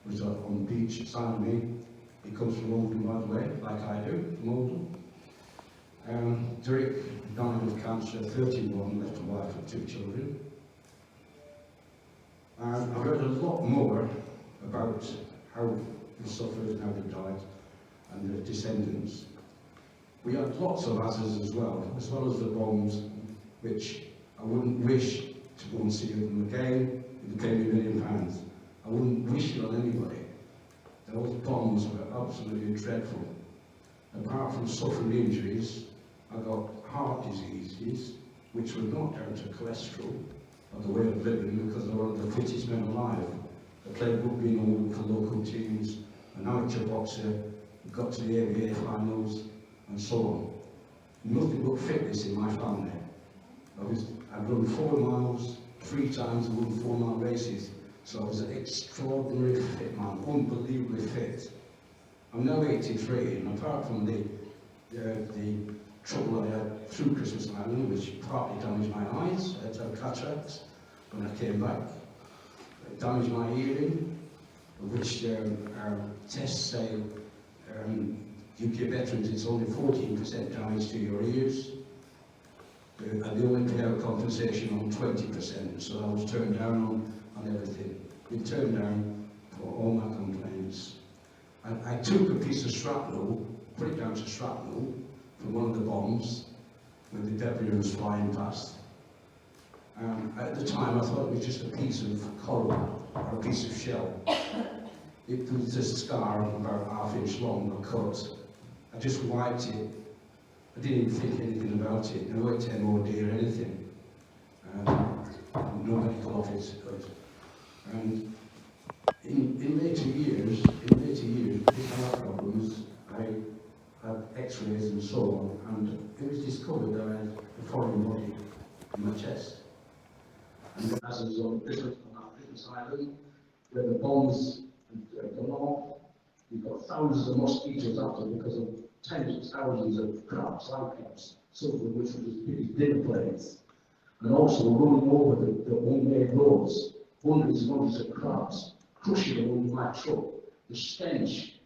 was on the beach beside me. He comes from Oldham, by the way, like I do, from Oldham. Derek died of cancer, 31, left a wife and 2 children. I've heard a lot more about how they suffered and how they died, and their descendants. We had lots of hazards as well as the bombs, which I wouldn't wish to go and see them again if they paid me £1 million. I wouldn't wish it on anybody. Those bombs were absolutely dreadful. Apart from suffering injuries, I got heart diseases, which were not down to cholesterol or the way of living, because I was one of the fittest men alive. I played rugby in Oldham for local teams, an amateur boxer, got to the ABA finals, and so on. Nothing but fitness in my family. I'd run 4 miles, 3 times, I won 4-mile races. So I was an extraordinarily fit man, unbelievably fit. I'm now 83, and apart from the trouble I had through Christmas Island, which partly damaged my eyes, I had to have cataracts when I came back. It damaged my hearing, which our tests say UK veterans, it's only 14% damage to your ears. And they only pay out compensation on 20%, so I was turned down on everything. Been turned down for all my complaints. I took a piece of shrapnel, put it down to shrapnel, from one of the bombs, when the debris was flying past. At the time, I thought it was just a piece of coral or a piece of shell. It was a scar about ½ inch long, a cut. I just wiped it. I didn't even think anything about it. No MOD or anything. No medical office. And in later years, with heart problems, I had X-rays and so on, and it was discovered that I had a foreign body in my chest. And as a result, this was on that Christmas Island, where the bombs had gone off. You've got thousands of mosquitoes after because of tens of thousands of crabs, land crabs, some of which were as big as dinner plates, and also running over the one-way roads, hundreds and hundreds of crabs, crushing them under my truck. The stench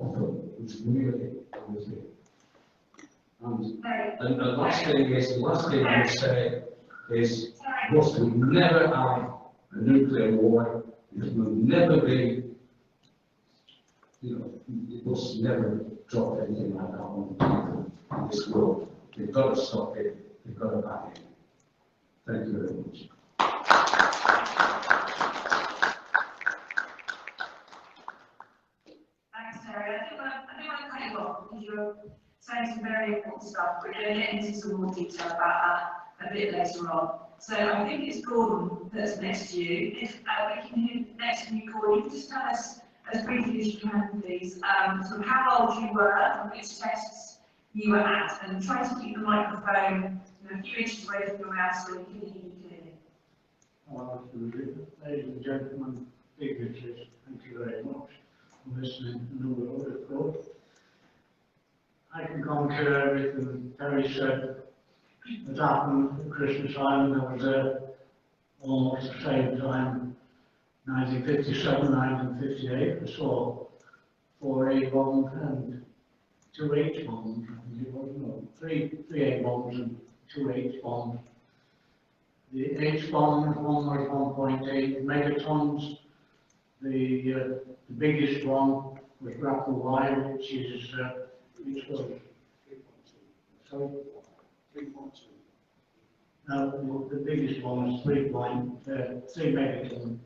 of them was really horrific. And the last thing I would say is, was to never have a nuclear war. It will never be, it must never drop anything like that on people in this world. They've got to stop it. They've got to back it. Thank you very much. Thanks, Terry. I do want to cut you off because you're saying some very important stuff. We're going to get into some more detail about that a bit later on. So I think it's Gordon that's next to you. If we can hear next to you, Gordon, you can just tell us as briefly as you can, please, sort of how old you were and which tests you were at, and try to keep the microphone a few inches away from your mouth so we can hear you clearly. Ladies and gentlemen, dignitaries, thank you very much for listening to the report. I can concur everything Terry said that happened at Christmas Island. I was there almost the same time, 1957, 1958. I saw 4 A bombs and 2 H bombs. I think it was, no, 3 A bombs and 2 H bombs. The H bomb one was 1.8 megatons. The biggest one was Grapple Y, which was 3.2. 3.2. Now the biggest one was 3 megatons.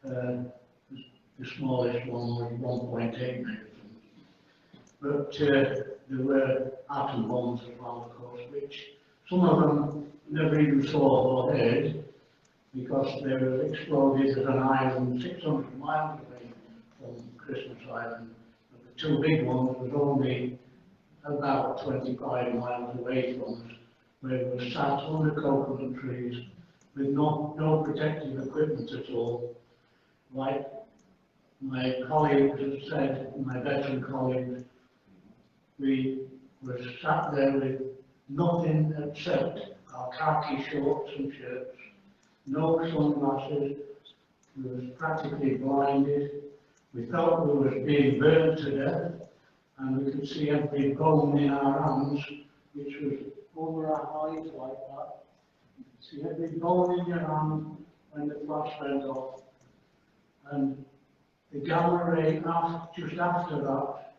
The smallest one was 1.8 megatons. But there were atom bombs as well, of course, which some of them never even saw or heard because they were exploded at an island 600 miles away from Christmas Island. But the 2 big ones was only about 25 miles away from us, where it was sat under coconut trees with no protective equipment at all. Like my colleagues have said, my veteran colleagues, we were sat there with nothing except our khaki shorts and shirts, no sunglasses, we were practically blinded, We thought we were being burnt to death, and we could see every bone in our hands, which was over our eyes like that. You could see every bone in your hand when the flash went off. And the gamma ray just after that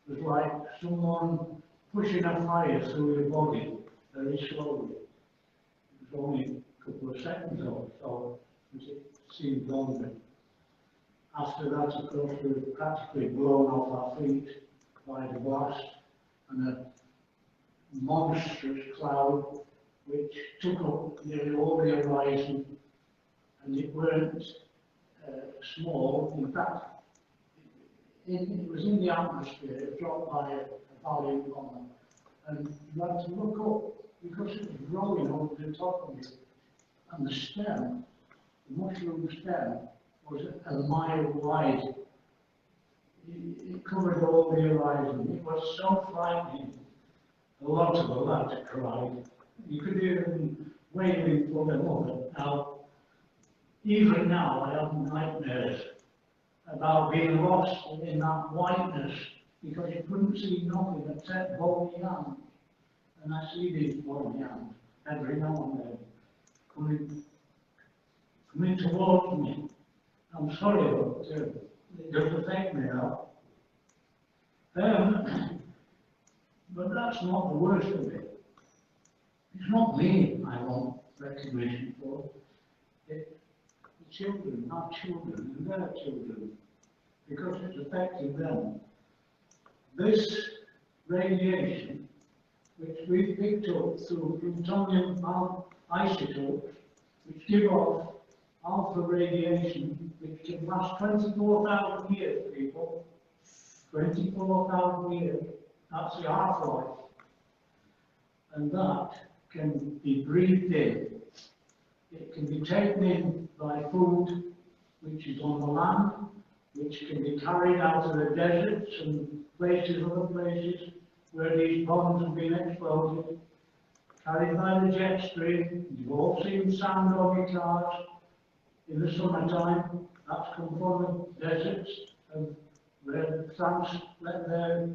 was like someone pushing a fire through your body very slowly. It was only a couple of seconds or so, but it seemed longer. After that, of course, we were practically blown off our feet by the blast, and a monstrous cloud which took up nearly all the horizon, and it weren't small. In fact, it was in the atmosphere. It dropped by a volume bomber, and you had to look up because it was rolling over the top of you, and the stem, the mushroom stem, was a mile wide. It covered all the horizon. It was so frightening. A lot of the lads cried. You could hear them wailing for their mother. Now, even now, I have nightmares about being lost in that whiteness because you couldn't see nothing except bony hands. And I see these bony hands every now and then coming towards me. I'm sorry, but it does affect me now. But that's not the worst of it. It's not me I want recognition for. The children, our children, and their children, because it's affecting them. This radiation, which we picked up through plutonium isotopes, which give off alpha radiation, which can last 24,000 years, people. 24,000 years. That's the half-life. And that can be breathed in. It can be taken in by food, which is on the land, which can be carried out of the deserts and places, other places, where these bombs have been exploded, carried by the jet stream. You've all seen sand on your cars in the summertime. That's come from the deserts of where France let their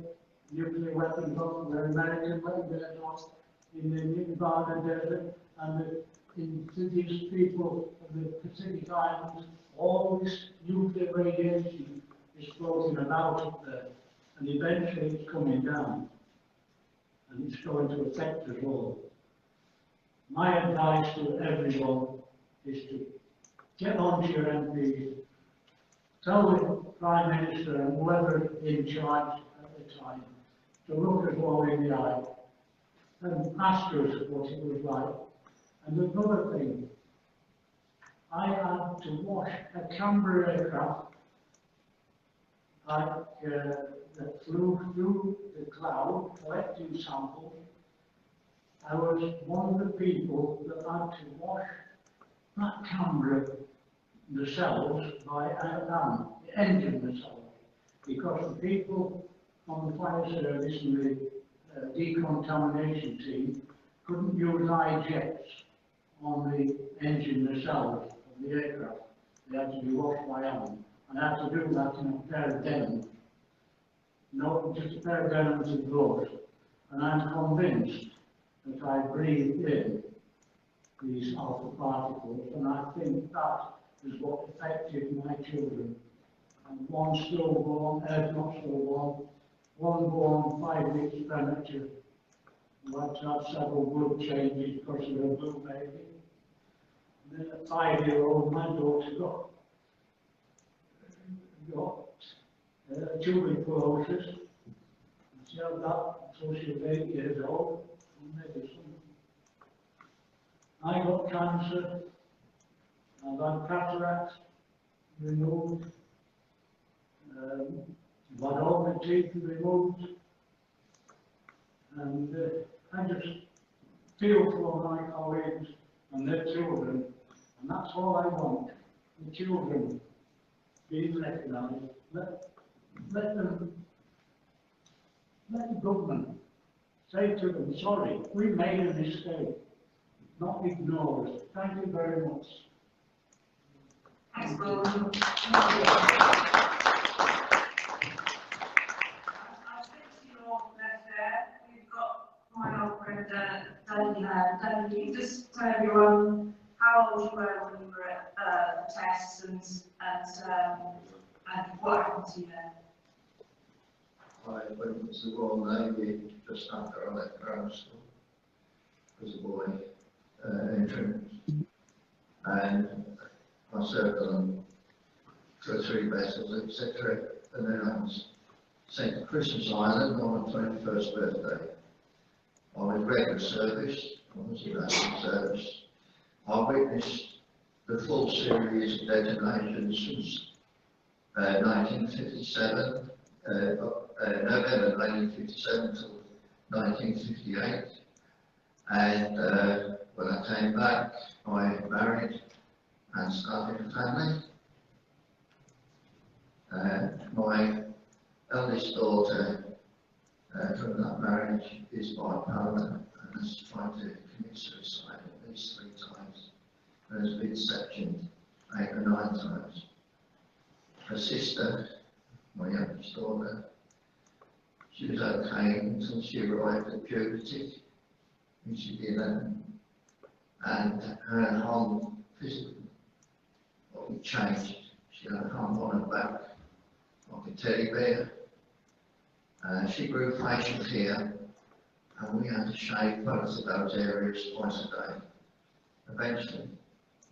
nuclear weapons off, where America let theirs off in the Nevada desert, and the indigenous people of the Pacific Islands. All this nuclear radiation is floating about up there, and eventually it's coming down, and it's going to affect us all. My advice to everyone is to get onto your MPs, tell the Prime Minister and whoever in charge at the time to look us all in the eye and ask us what it was like. And another thing, I had to wash a Canberra aircraft that flew through the cloud collecting samples. I was one of the people that had to wash that Canberra themselves by hand, the engine themselves, because the people on the fire service and the decontamination team couldn't use eye jets on the engine themselves of the aircraft. They had to be washed by hand. And I had to do that in a pair of denims. No, just a pair of denims and gloves. And I'm convinced that I breathed in these alpha particles, and I think that is what affected my children. And one stillborn, not stillborn, one born 5 weeks premature, who had to have several blood changes because of a blue baby. And then a 5-year-old, my daughter got tuberculosis. She had that until she was 8 years old, from medicine. I got cancer. I've had cataracts removed. I've had all my teeth removed. And I just feel for my colleagues and their children. And that's all I want. The children being recognised. Let the government say to them, sorry, we made a mistake, not ignore us. Thank you very much. Thanks, Will. tests and what happened to you then? I went to the Royal Navy just after I left grammar school as a boy entrance, and I served on 2 or 3 vessels, etc. And then I was sent to Christmas Island on my 21st birthday. I was regular service, I was in active service. I witnessed the full series of detonations since 1957, November 1957 till 1958. And when I came back, I married and started a family. My eldest daughter from that marriage is bipolar and has tried to commit suicide at least 3 times and has been sectioned 8 or 9 times. Her sister, my youngest daughter, she was okay until she arrived at puberty, when she did 11, and her whole physical body changed. She had a hump on her back, like a teddy bear. She grew facial hair, and we had to shave both of those areas twice a day. Eventually,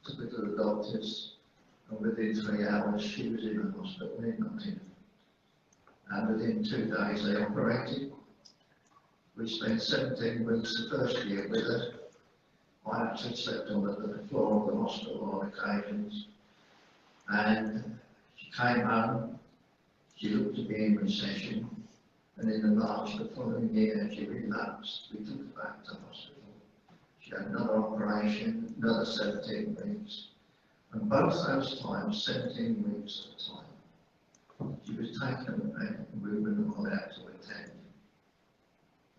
took her to the doctors, and within 3 hours she was in the hospital in Nottingham. And within 2 days they operated. We spent 17 weeks the first year with her. I actually slept on the floor of the hospital on occasions. And she came home, she looked to be in recession, and in the March the following year she relapsed. We took her back to hospital. She had another operation, another 17 weeks. And both those times, 17 weeks at a time, she was taken away and we were not allowed to attend.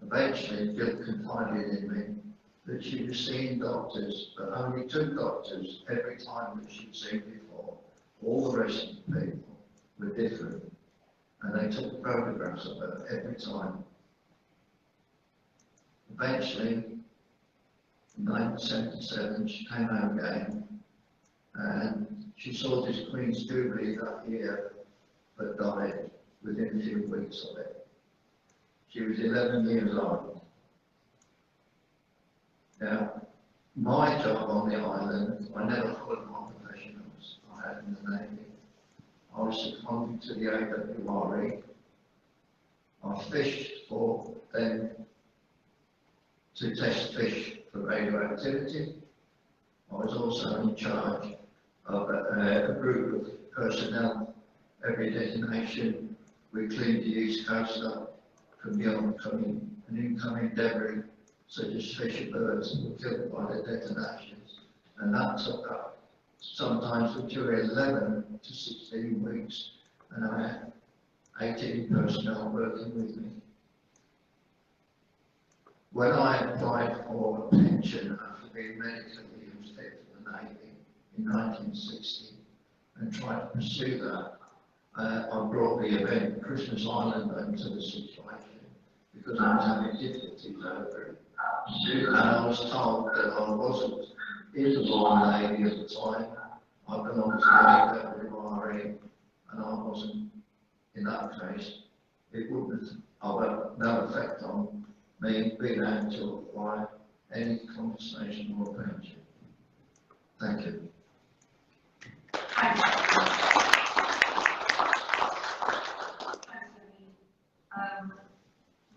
Eventually, Jill confided in me that she was seeing doctors, but only 2 doctors every time that she'd seen before. All the rest of the people were different, and they took photographs of her every time. Eventually, in 1977, she came home again, and she saw this Queen's Jubilee that year, but died within a few weeks of it. She was 11 years old. Now, my job on the island, I never followed my professionals I had in the Navy. I was seconded to the AWRE. I fished for them to test fish for radioactivity. I was also in charge of a group of personnel. Every destination, we cleaned the East Coast up from the oncoming and incoming debris, such as fish and birds that were killed by the detonations. And that took up sometimes between 11 to 16 weeks, and I had 18 personnel working with me. When I applied for a pension after being medically unfit for the Navy in 1960 and tried to pursue that, I brought the event Christmas Island into the situation because I was having difficulties over it. And I was told that I wasn't in the Royal Navy at the time. I belonged to the AWRE, and I wasn't. In that case, it wouldn't have no effect on me being able to apply any compensation or pension. Thank you.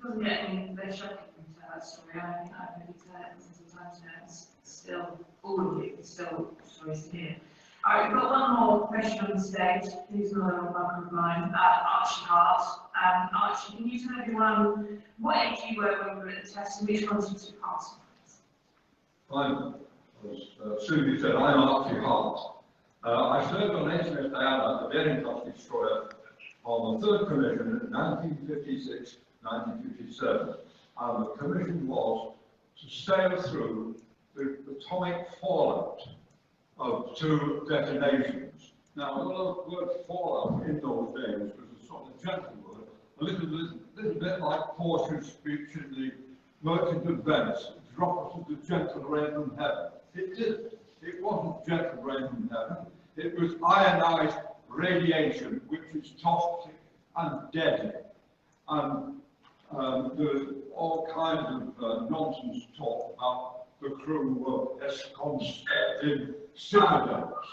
Doesn't get any very shocking to that story. I think I've maybe said it sometimes now. It's still, all of you, it's still stories to hear. Alright, we've got one more question on the stage. Who's another one of mine? Archie Hart. Archie, can you tell everyone what age you were when you were at the test and which ones you took part in? As Susie said, I'm Archie Hart. I served on HMS Diana, the Bering class destroyer, on the 3rd Commission in 1956-1957, and the commission was to sail through the atomic fallout of 2 detonations. Now, the word fallout in those days was a sort of gentle word, a little bit like Portia's speech in the Merchant of Venice, drop us of the gentle rain from heaven. It didn't. It wasn't gentle rain from heaven. It was ionized radiation, which is toxic and deadly. And there's all kinds of nonsense talk about the crew were ensconced in citadels.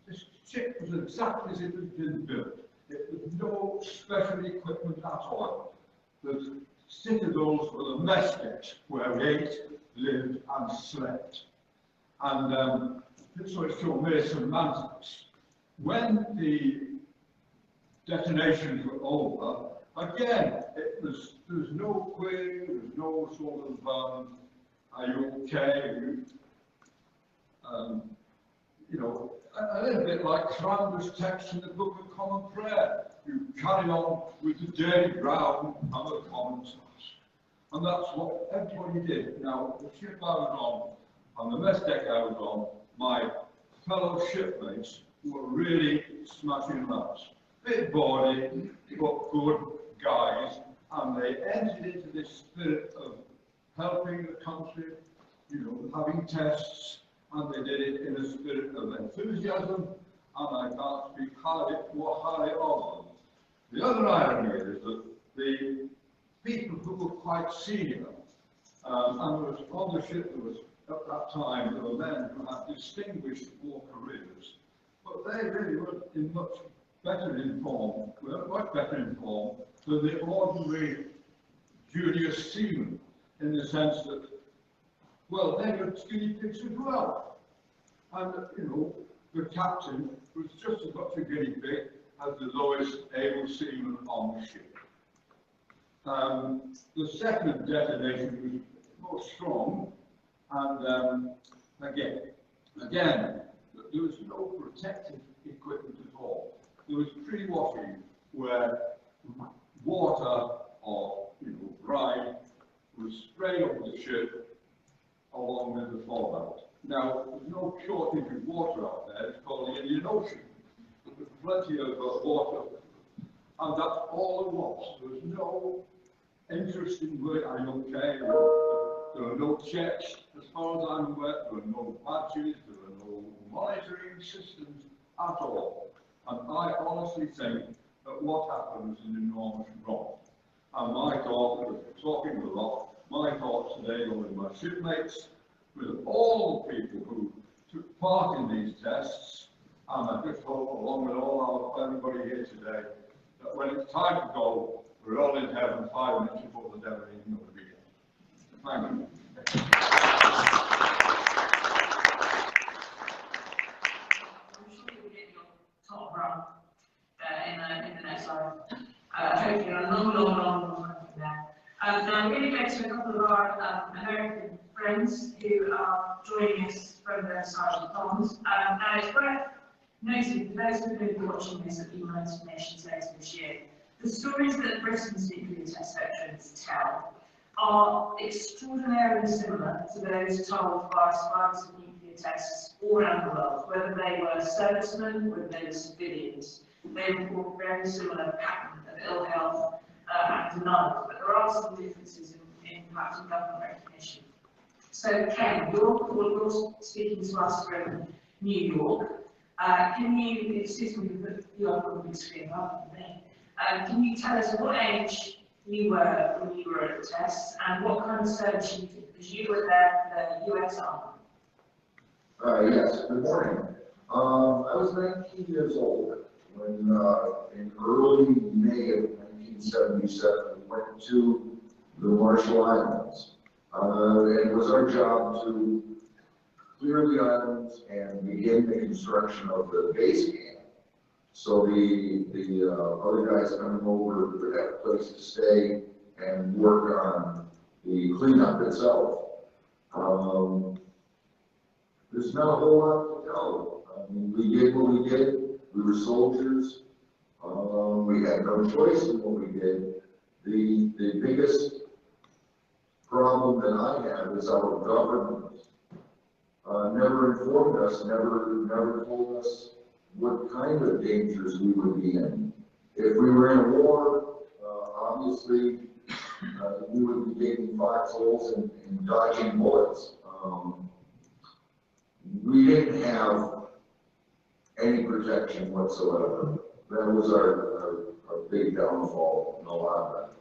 This ship was exactly as it had been built. It was no special equipment at all. The citadels were the mess decks where we ate, lived and slept. And so it's still mere semantics. When the detonations were over, again, there was no query, there was no sort of, are you okay? You know, a little bit like Trander's text in the Book of Common Prayer. You carry on with the daily ground and the common task. And that's what everybody did. Now, the ship I was on the mess deck I was on, my fellow shipmates were really smashing lads. Bit bawdy, but good guys, and they entered into this spirit of helping the country, you know, having tests, and they did it in a spirit of enthusiasm, and I can't speak more highly of them. The other irony is that the people who were quite senior, and there was on the ship, there was at that time, there were men who had distinguished war careers, but they really were much better informed than the ordinary junior seaman, in the sense that, well, they were skinny pigs as well. And, you know, the captain was just as much a guinea pig as the lowest able seaman on the ship. The second detonation was more strong, and again, there was no protective equipment at all. There was pre-washing where water or, you know, brine was sprayed over the ship along with the fallout. Now, there's no shortage of water out there. It's called the Indian Ocean. There's plenty of water, and that's all it was. There was no interest in word, are you okay? There were no checks, as far as I'm aware. There were no badges, there were no monitoring systems at all. And I honestly think that what happened was an enormous wrong. And my thought, because we're talking a lot, my thoughts today go with my shipmates, with all the people who took part in these tests, and I just hope, along with everybody here today, that when it's time to go, we're all in heaven 5 minutes before the devil even knows we get. Thank you. I'm sure you'll get your top run in the next slide. Hopefully, a long run from there. Now, we're going to go to a couple of our American friends who are joining us from the Sergeant Ponds. Now, it's worth noting, for those who are going to be watching this at the United Nations later this year, the stories that Britain's nuclear test veterans tell are extraordinarily similar to those told by survivors of nuclear tests all around the world, whether they were servicemen, whether they were civilians. They report very similar pattern of ill health and denial, but there are some differences in perhaps in government recognition. So, Ken, you're speaking to us from New York. Can you, excuse me, put you up on the big screen rather than me. Can you tell us what age you were when you were at the tests and what kind of service you did? Because you were there for the US Army. Yes, good morning. I was 19 years old when, in early May of 1977, we went to the Marshall Islands. And it was our job to clear the islands and begin the construction of the base camp. So the other guys coming over would have a place to stay and work on the cleanup itself. There's not a whole lot to tell. I mean, we did what we did. We were soldiers. We had no choice in what we did. The biggest problem that I have is our government never informed us, never told us what kind of dangers we would be in. If we were in a war, obviously, we would be digging foxholes and dodging bullets. We didn't have any protection whatsoever. That was our big downfall in the LABRATS.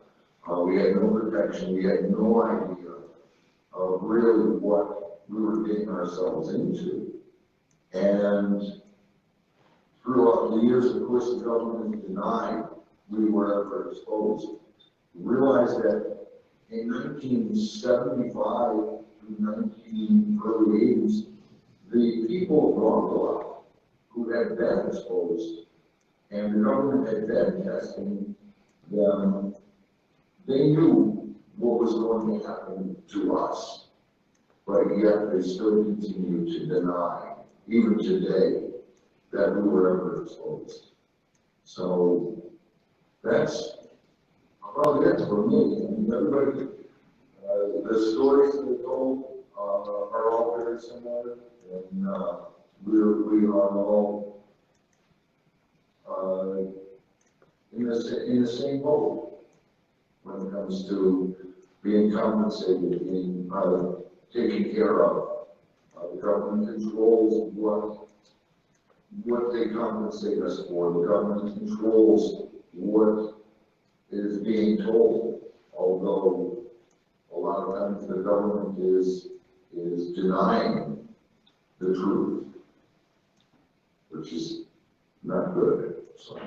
We had no protection, we had no idea of really what we were getting ourselves into. And throughout the years, of course, the government denied we were ever exposed. We realized that in 1975 through early 80s, the people of Rockwell who had been exposed and the government had been testing them, they knew what was going to happen to us, but yet they still continue to deny, even today, that we were ever exposed. So that's about it for me. I mean, everybody, the stories that are told are all very similar, and we are all in the same boat when it comes to being compensated, being taken care of. The government controls what they compensate us for. The government controls what is being told, although a lot of times the government is denying the truth, which is not good. So,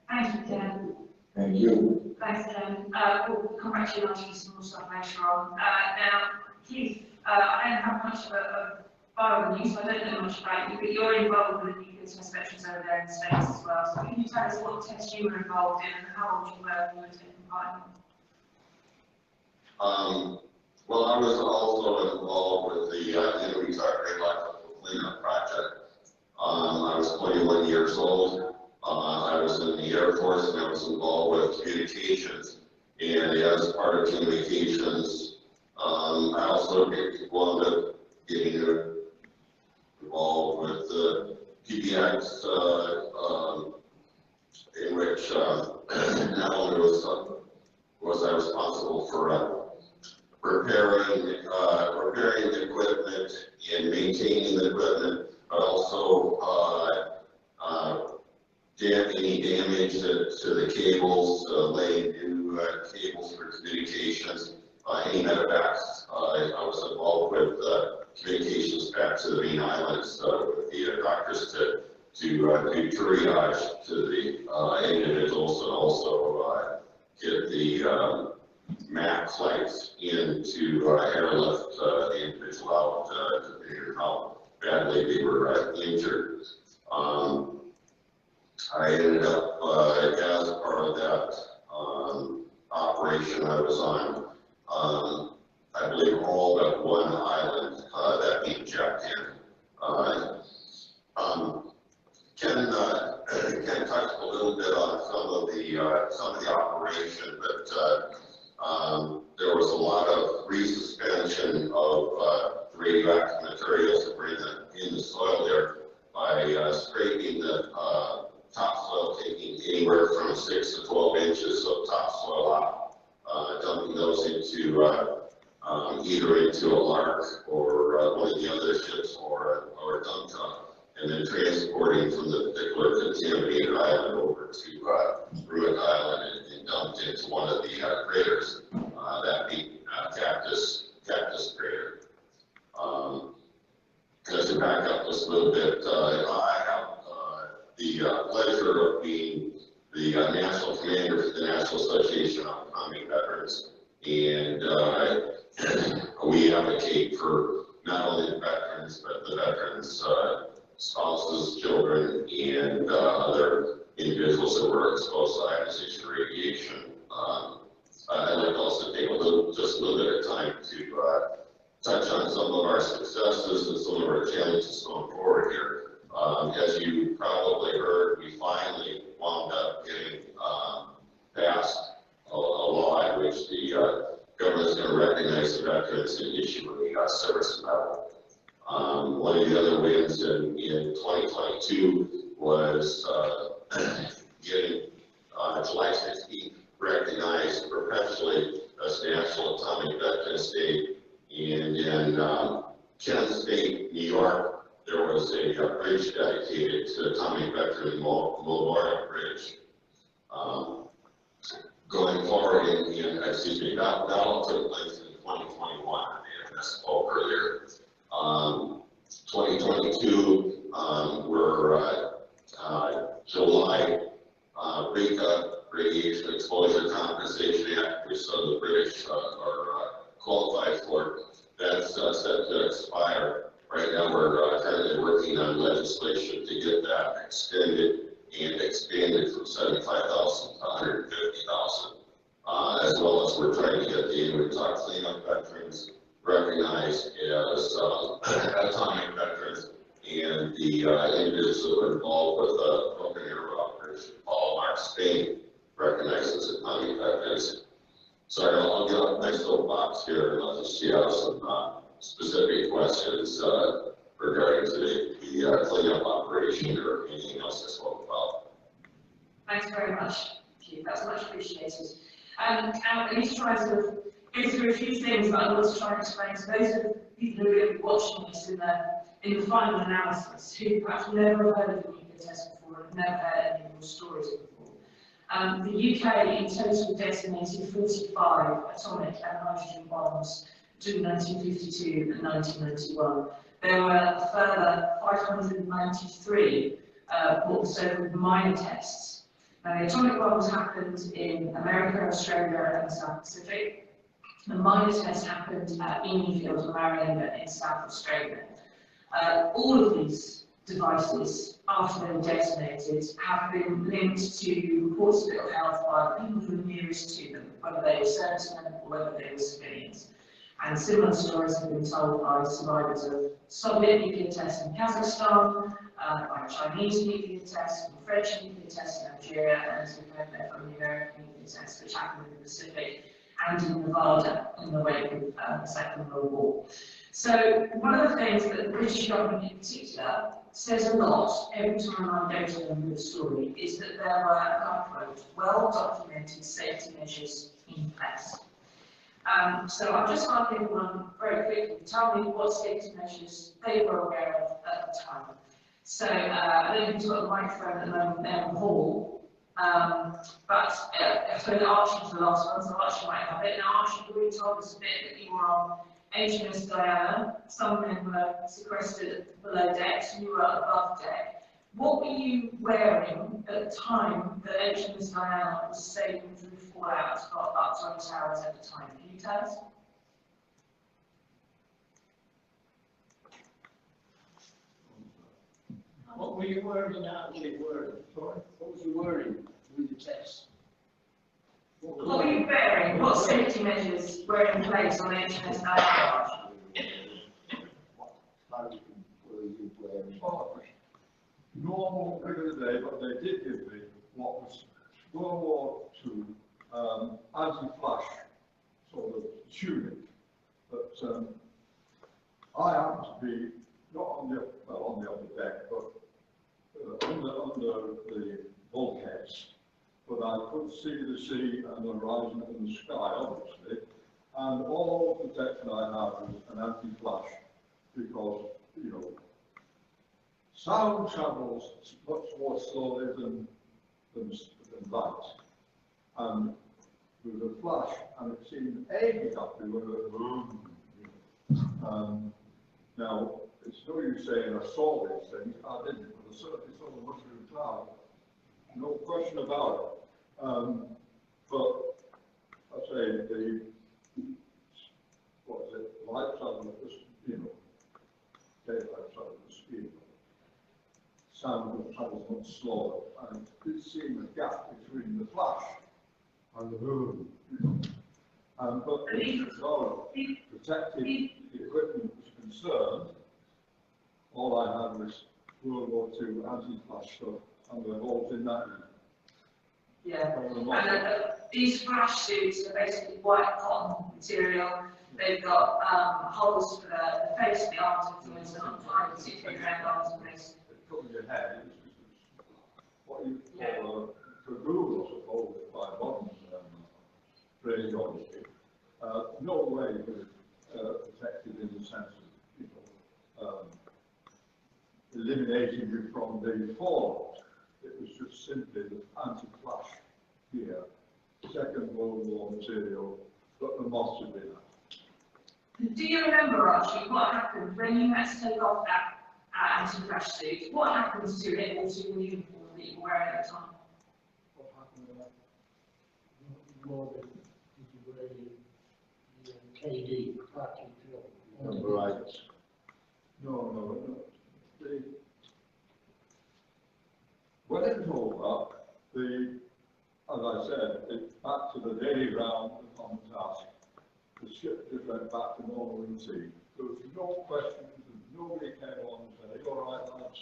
Thank you, Ken. thank you. Thanks, Ken. We'll come back to you on some more stuff later on. Now, Keith, I don't have much of a bio on you, so I don't know much about you, but you're involved with the nuclear test veterans over there in the States as well. So can you tell us what tests you were involved in and how old you were when you were taking part in them? Well, I was also involved with the Inuit Electrical Cleanup Project. I was 21 years old. I was in the Air Force and I was involved with communications. And as part of communications, I also wound up getting involved with the PBX, in which not only was I responsible for repairing the equipment and maintaining the equipment, but also any damage to the cables, laying new cables for communications, any medevacs. I was involved with communications back to the main islands with the doctors to do triage to the individuals and also get the MAC flights in to airlift the individual out to figure how badly they were injured. I ended up, as part of that operation I was on, I believe all but one island that being checked in. Ken touched a little bit on some of the operation, but there was a lot of resuspension of radioactive materials that were in the soil there by scraping the topsoil, taking anywhere from 6 to 12 inches of topsoil out, dumping those into either into a lark or one of the other ships or a dump truck, and then transporting from the particular contaminated island over to Ruined Island and dumped into one of the craters, that being Cactus Crater. Just to back up just a little bit, I have the pleasure of being the national commander for the National Association of Combat Veterans, and we advocate for not only the veterans, but the veterans' spouses, children, and other individuals that were exposed to ionization radiation. I'd like to also take just a little bit of time to touch on some of our successes and some of our challenges going forward here. As you probably heard, we finally wound up getting passed a law in which the government is going to recognize the veterans and issue a service medal. One of the other wins in 2022 was getting July 16th recognized perpetually as National Atomic Veterans Day. And in Kent State, New York, there was a great bridge dedicated to Tommy Veteran Memorial Bridge. Going forward that all took place in 2021, and I spoke earlier. 2022, we're July RECA, Radiation Exposure Compensation Act, which the British are qualified for. That's set to expire. Right now, we're currently working on legislation to get that extended and expanded from 75,000 to 150,000. As well as we're trying to get the Utah cleanup veterans recognized as atomic veterans, and the individuals that were involved with the broken arrow operation, Paul Mark Spain, recognized as atomic veterans. So I'll get up my soapbox here and let us see out some specific questions regarding to the cleanup operation or anything else I spoke about. Thanks very much, Keith. That's much appreciated. And I need to try and sort of go through a few things that I want to try and explain to those of the people who are going to be watching this in the final analysis, who perhaps never heard of the nuclear test before and have never heard any more stories before. The UK in total detonated 45 atomic and hydrogen bombs between 1952 and 1991. There were a further 593 what were so-called minor tests. Now, the atomic bombs happened in America, Australia, and the South Pacific. The minor test happened at Infield, Maryland, in South Australia. All of these devices, after they were detonated, have been linked to reports of ill health by people who were nearest to them, whether they were servicemen or whether they were civilians. And similar stories have been told by survivors of Soviet nuclear tests in Kazakhstan, by Chinese nuclear tests, from French nuclear tests in Algeria, and as we've heard there from the American nuclear tests which happened in the Pacific and in Nevada in the wake of the Second World War. So one of the things that the British government in particular says a lot every time I go to them with a story is that there were, and I quote, well-documented safety measures in place. So I'm just asking everyone very quickly to tell me what safety measures they were aware of at the time. So I don't know if you've got the microphone at the moment there in the hall, but so Archie's the last one, so Archie might have it. Now Archie, you already told us a bit that you were on HMS Diana. Some men were sequestered below deck, so you were above deck. What were you wearing at the time that HMS Diana was sailing through fallout of Upton Towers at the time? Can you tell us? What were you wearing actually wearing? Sorry? What was you wearing with the test? What were you wearing? What safety measures were in place on HMS Diana? What clothing were you wearing? Normal regular day, but they did give me what was World War II anti-flash sort of tunic. But I happened to be not on the upper deck, but under the bulkheads. But I could see the sea and the horizon and the sky, obviously. And all the protection I had was an anti-flash because, you know, sound travels much more slowly than light. And there was a flash, and it seemed ages after we were boom. Now, it's no use saying I saw these things. I didn't, but I certainly saw the mushroom cloud. No question about it. But I say light travel at the, you know, daylight travel at the speed. Sound travels much slower, and it did seem a gap between the flash and the boom. But as far as protective equipment was concerned, all I had was World War II anti-flash stuff, and the holes in that. Yeah, and these flash suits are basically white cotton material. They've got holes for the face, the arms, and so on, particularly around arms and face. Covering your head, it was what you call a cagoule, I suppose, by modern phraseology. No way protected in the sense of, you know, eliminating fallout. It was just simply the anti-flash gear, Second World War material that the moths had been at. Do you remember, Archie, what happened when you had to take off that anti-flash suit? What happens to it or to your uniform that you were wearing at the time? What happened there? More than did you wear the KD, cracking film? Number 8. No. When it was over, as I said, it's back to the daily round on the task. The ship just went back to normal routine. There was no questions, nobody came on and said, "Are you all right, lads?"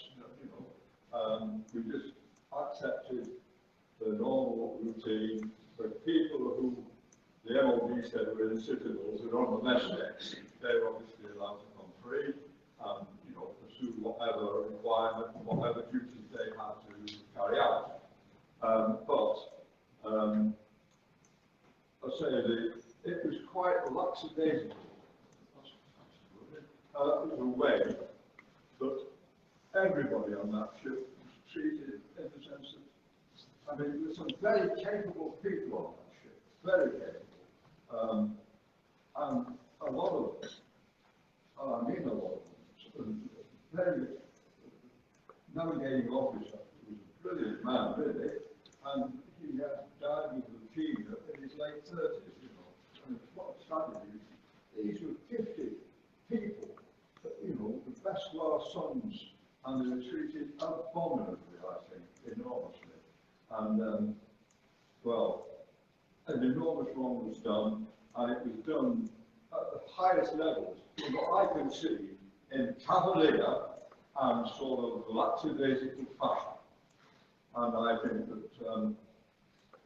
We just accepted the normal routine. For people who the MOD said were in citadels and on the mess decks, they were obviously allowed to come free and, pursue whatever requirement, whatever duties they had to carry out. I say it was quite lackadaisical. The way that everybody on that ship was treated in the sense that, there were some very capable people on that ship, very capable, and a lot of them, I mean a lot of them, very navigating officer, who was a brilliant man, really, and he had died with leukemia in his late 30s, and what a tragedy. These were gifted people, the best of our sons, and they were treated abominably, I think, enormously. And, an enormous wrong was done, and it was done at the highest levels, from what I can see, in cavalier and sort of lackadaisical fashion. And I think that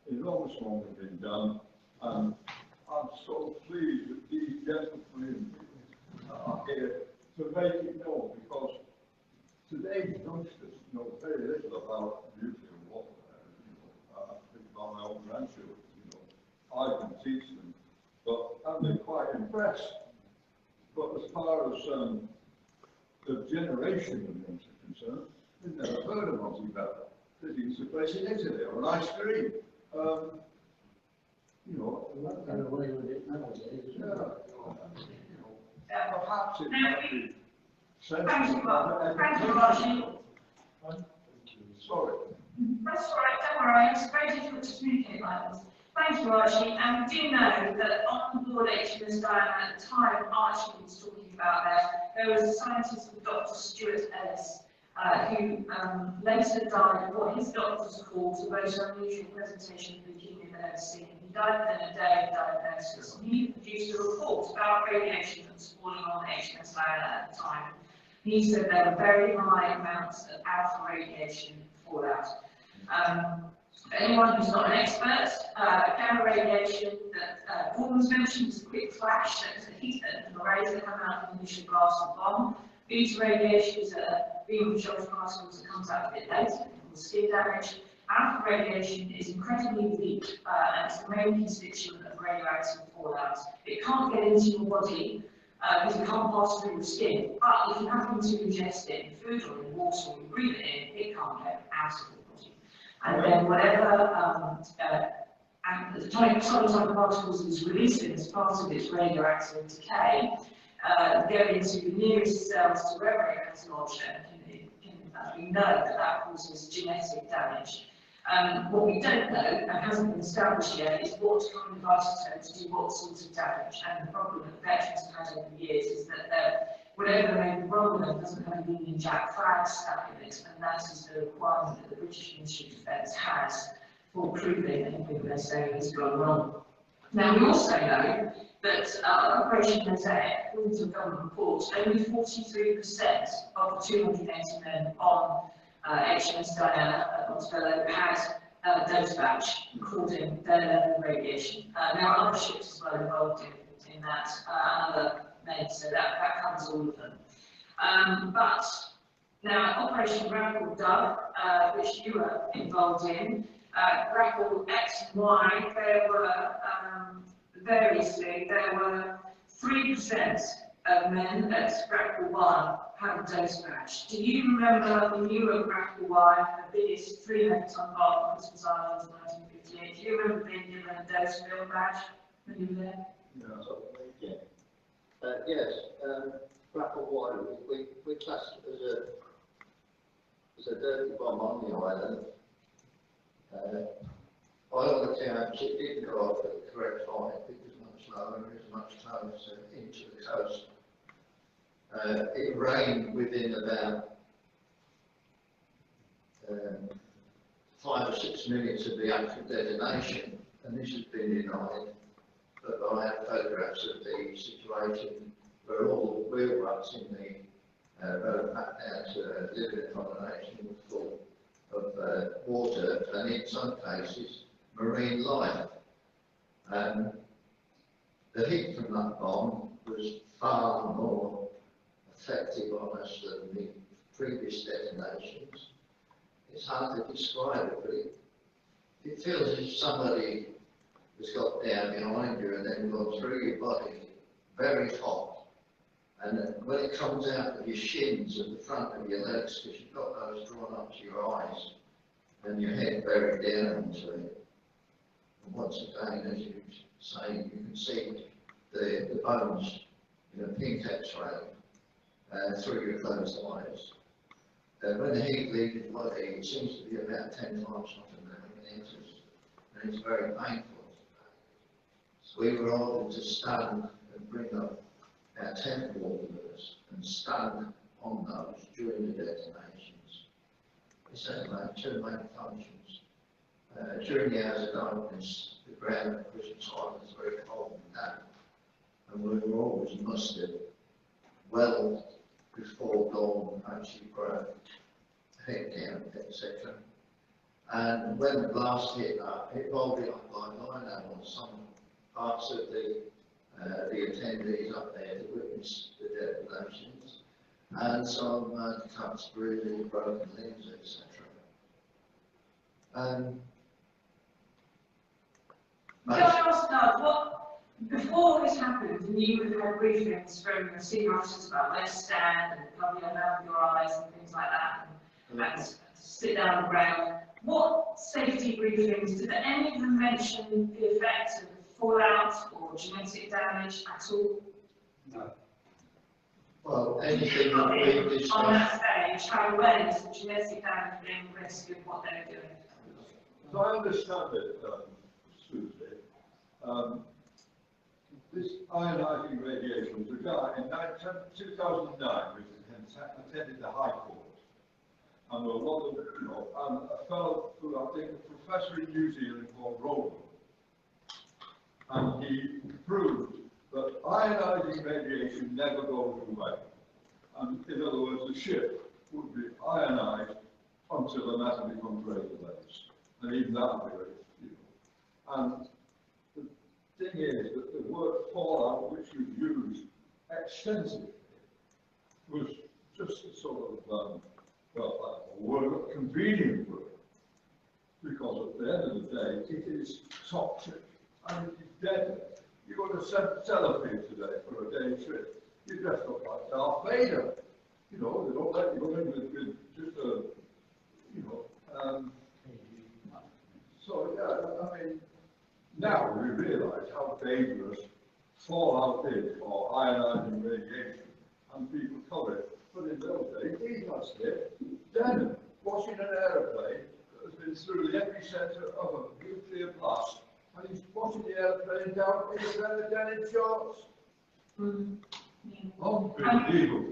enormous wrong has been done, and I'm so pleased that these gentlemen are here to make it known, because today's youngsters know very little about nuclear warfare. I think about my own grandchildren, I can teach them, and they're quite impressed. But as far as the generation of youngsters are concerned, they've never heard of multi-barrel. They think it's a place in Italy or an ice cream. Not going away with it nowadays. Perhaps it might be sensible. Thank you, Archie. Sorry. That's all right, don't worry, it's very difficult to communicate like this. Thank you, Archie, and we do know that on the board HMS Diana at the time Archie was talking about there was a scientist called Dr. Stuart Ellis, who later died of what his doctors called the most unusual presentation of leukemia they'd ever seen. He died within a day of diagnosis, and he produced a report about radiation that was falling on HMS Diana at the time. He said there were very high amounts of alpha radiation fallout. For anyone who's not an expert, gamma radiation that Gordon's mentioned is a quick flash, that is a heat and the rays that come out from the initial blast of the bomb. Beta radiation is a beam of shock particles that comes out a bit later and causes skin damage. Alpha radiation is incredibly weak and it's the main constituent of radioactive fallout. It can't get into your body because it can't pass through your skin, but if you happen to ingest it in food or in water or you breathe it in, it can't get out of the body. And then whatever atomic subatomic particles is releasing as part of its radioactive decay go into the nearest cells to wherever it has lodged, and we know that causes genetic damage. What we don't know, and hasn't been established yet, is what kind of isotopes do what sort of damage. And the problem that veterans have had over the years is that whatever they may be wrong with doesn't have a Union Jack flag stuck in it, and that is the requirement that the British Ministry of Defence has for proving anything they're saying is gone wrong. Now, we also know that Operation Mosaic, according to a government report, only 43% of the 280 men on HMS Diana at Montebello had dose batch recording their level of radiation. There are other ships as well involved in that, other men, so that covers all of them. But now, Operation Grapple Dove, which you were involved in, Grapple X and Y, there were variously, there were 3% of men at Grapple 1 had a dose badge. Do you remember when you were at Bracklewine, the biggest 3-megaton bar on Christmas Island in 1958? Do you remember being given a dose meal badge when you were there? Yeah. Yes, Bracklewine, we classed it as a dirty bomb on the island. By all accounts, it didn't go off at the correct height. It was much lower and it was much closer into the coast. It rained within about 5 or 6 minutes of the actual detonation, and this has been denied. But I have photographs of the situation where all the wheel ruts in the road back down to living accommodation were full of water, and in some cases marine life. The heat from that bomb was far more effective on us than the previous detonations. It's hard to describe it, but it feels as if somebody has got down behind you and then gone through your body, very hot. And when it comes out of your shins and the front of your legs, because you've got those drawn up to your eyes and your head buried down into it. And once again, as you say, you can see the bones in a pink X-ray through your closed eyes. When the heat leaves your body, it seems to be about 10 times hotter than when it enters, and it's very painful. So we were able to stand and bring up our tent walkers and stand on those during the detonations. This has like 2 main functions. During the hours of darkness, the ground at Christmas Island is very cold and damp, and we were always mustered well before dawn, actually grow, head down, etc. And when the blast hit up, it rolled it up by 9 hours. Some parts of the attendees up there to witness the detonations, and some cuts, bruises, broken limbs, etc. Can I ask now, what, before this happened, and you would have had briefings from the senior officers about where to stand and cover your mouth, your eyes and things like that, and sit down on the ground, what safety briefings, did any of them mention the effects of fallout or genetic damage at all? No. Well, anything that we discussed. On that stage, had awareness of genetic damage being the risk of what they were doing? As I understand it, Susie, this ionizing radiation was a guy in 2009 who attended the High Court, and a lot of, and a fellow who I think a professor in New Zealand called Rowan, and he proved that ionizing radiation never goes away. And in other words, the ship would be ionized until the metal becomes razor-edged. And even that would be very, And the thing is that the word fallout, which was used extensively, was just a sort of, well, a word, a convenient word. Because at the end of the day, it is toxic and it is deadly. You go to Sellafield today for a day trip, you dress up like Darth Vader. They don't let you go in with just a, so yeah, I mean, now we realise how dangerous fallout is, or ionizing radiation, and people cover it. But in those days, he's not scared. Then, watching an aeroplane that has been through the epicentre of a nuclear blast, and he's watching the airplane down in his leather denim shorts. Unbelievable.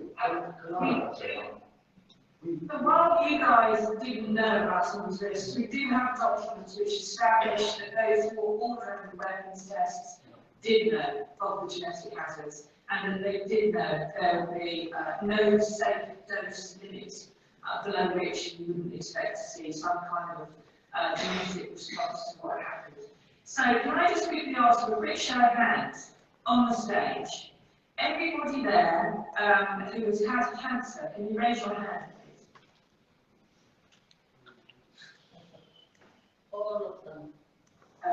But while you guys didn't know about some of these risks, we do have documents which establish that those who were ordering the weapons tests did know of the genetic hazards, and that they did know there would be no safe dose limits below which you wouldn't expect to see some kind of genetic response to what happened. So can I just quickly ask for a quick show of hands on the stage? Everybody there who has had cancer, can you raise your hand, please? All of them.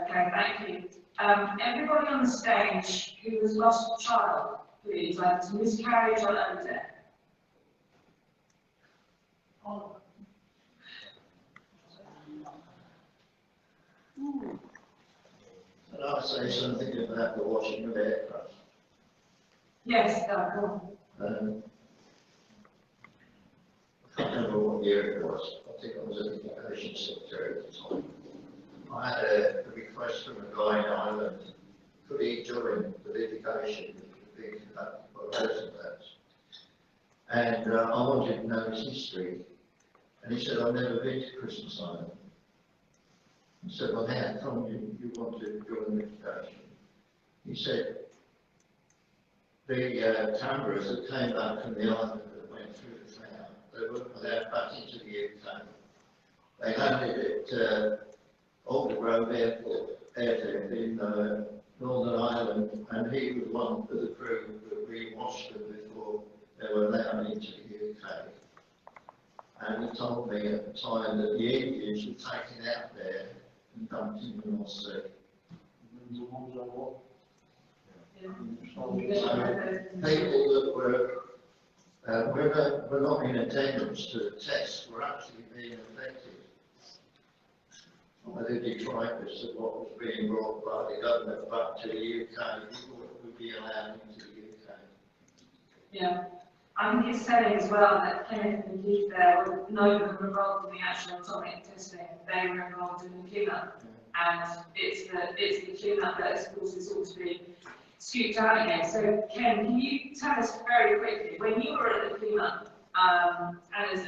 Okay, thank you. Everybody on the stage who has lost a child, please, either to miscarriage or other death. say something about the washing of aircraft? Yes, go I can't remember what year it was. I think I was an education secretary at the time. I had a request from a guy in Ireland, could he join the litigation with the big residents? And I wanted to know his history. And he said, I've never been to Christmas Island. I said, well, how come you want to join the litigation? He said, the cameras that came back from the island that went through the town, they weren't allowed back into the UK. They landed at Alder Grove Airport in Northern Ireland, and he was one of the crew that re-washed them before they were allowed into the UK. And he told me at the time that the Indians were taken out there and dumped in the North Sea. So people that were not in attendance to the test were actually being affected. The detritus of what was being brought by the government back to the UK before it would be allowed into the UK. Yeah. I think it's telling as well that Kenneth and Keith there were no longer involved in the actual atomic testing, they were involved in the cleanup. And it's the cleanup that has caused this all to be scooped out again. So Ken, can you tell us very quickly, when you were at the cleanup, and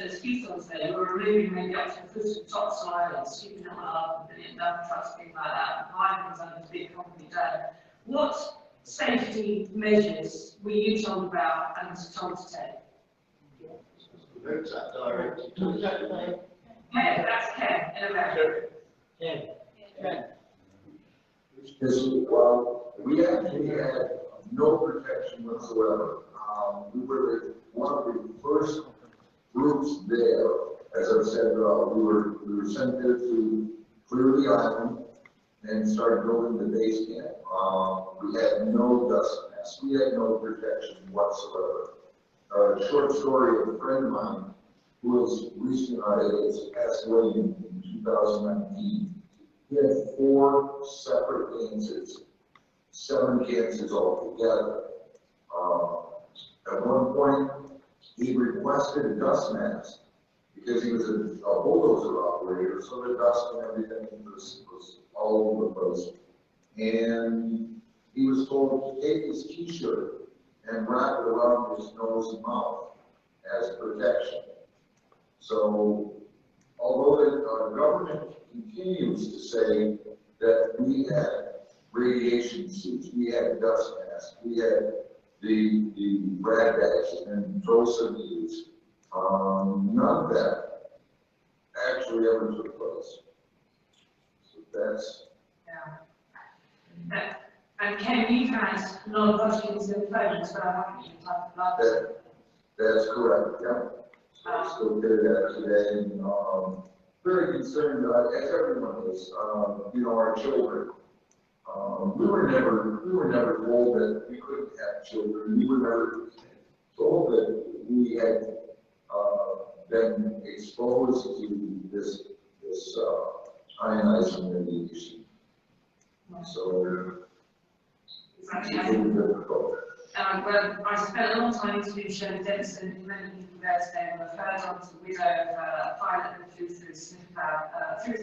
as Keith was there, you were removing maybe up to a foot of topsoil and scooping it all up and putting it in dump trucks, things like that, and hiding things under the big concrete dome. What safety measures were you told about and told to take? Who's that directed to? Ken, that's Ken, in America. Ken. Well, we actually had no protection whatsoever. We were one of the first groups there. As I said, we were sent there to clear the island and start building the base camp. We had no dust mask. We had no protection whatsoever. A short story of a friend of mine who was recently passed away in 2019. He had 4 separate cancers, 7 cancers altogether. At one point, he requested a dust mask because he was a bulldozer operator, so the dust and everything was all over the place. And he was told to take his t-shirt and wrap it around his nose and mouth as protection. So, although the government continues to say that we had radiation suits, we had dust masks, we had the rad bags and Drosa used, none of that actually ever took place. So that's... Yeah. And Ken, you've had non-Hodgkin's lymphoma as well, haven't you? Type of blood. That's correct, yeah. So I still did that today, and very concerned, as everyone is, our children. We were never told that we couldn't have children. We were never told that we had been exposed to this ionizing radiation. So It's it's actually, really difficult. well, I spent a long time interviewing Shirley Denson, who many people there today were referred on to the widow of a pilot who flew through Smith Cloud, who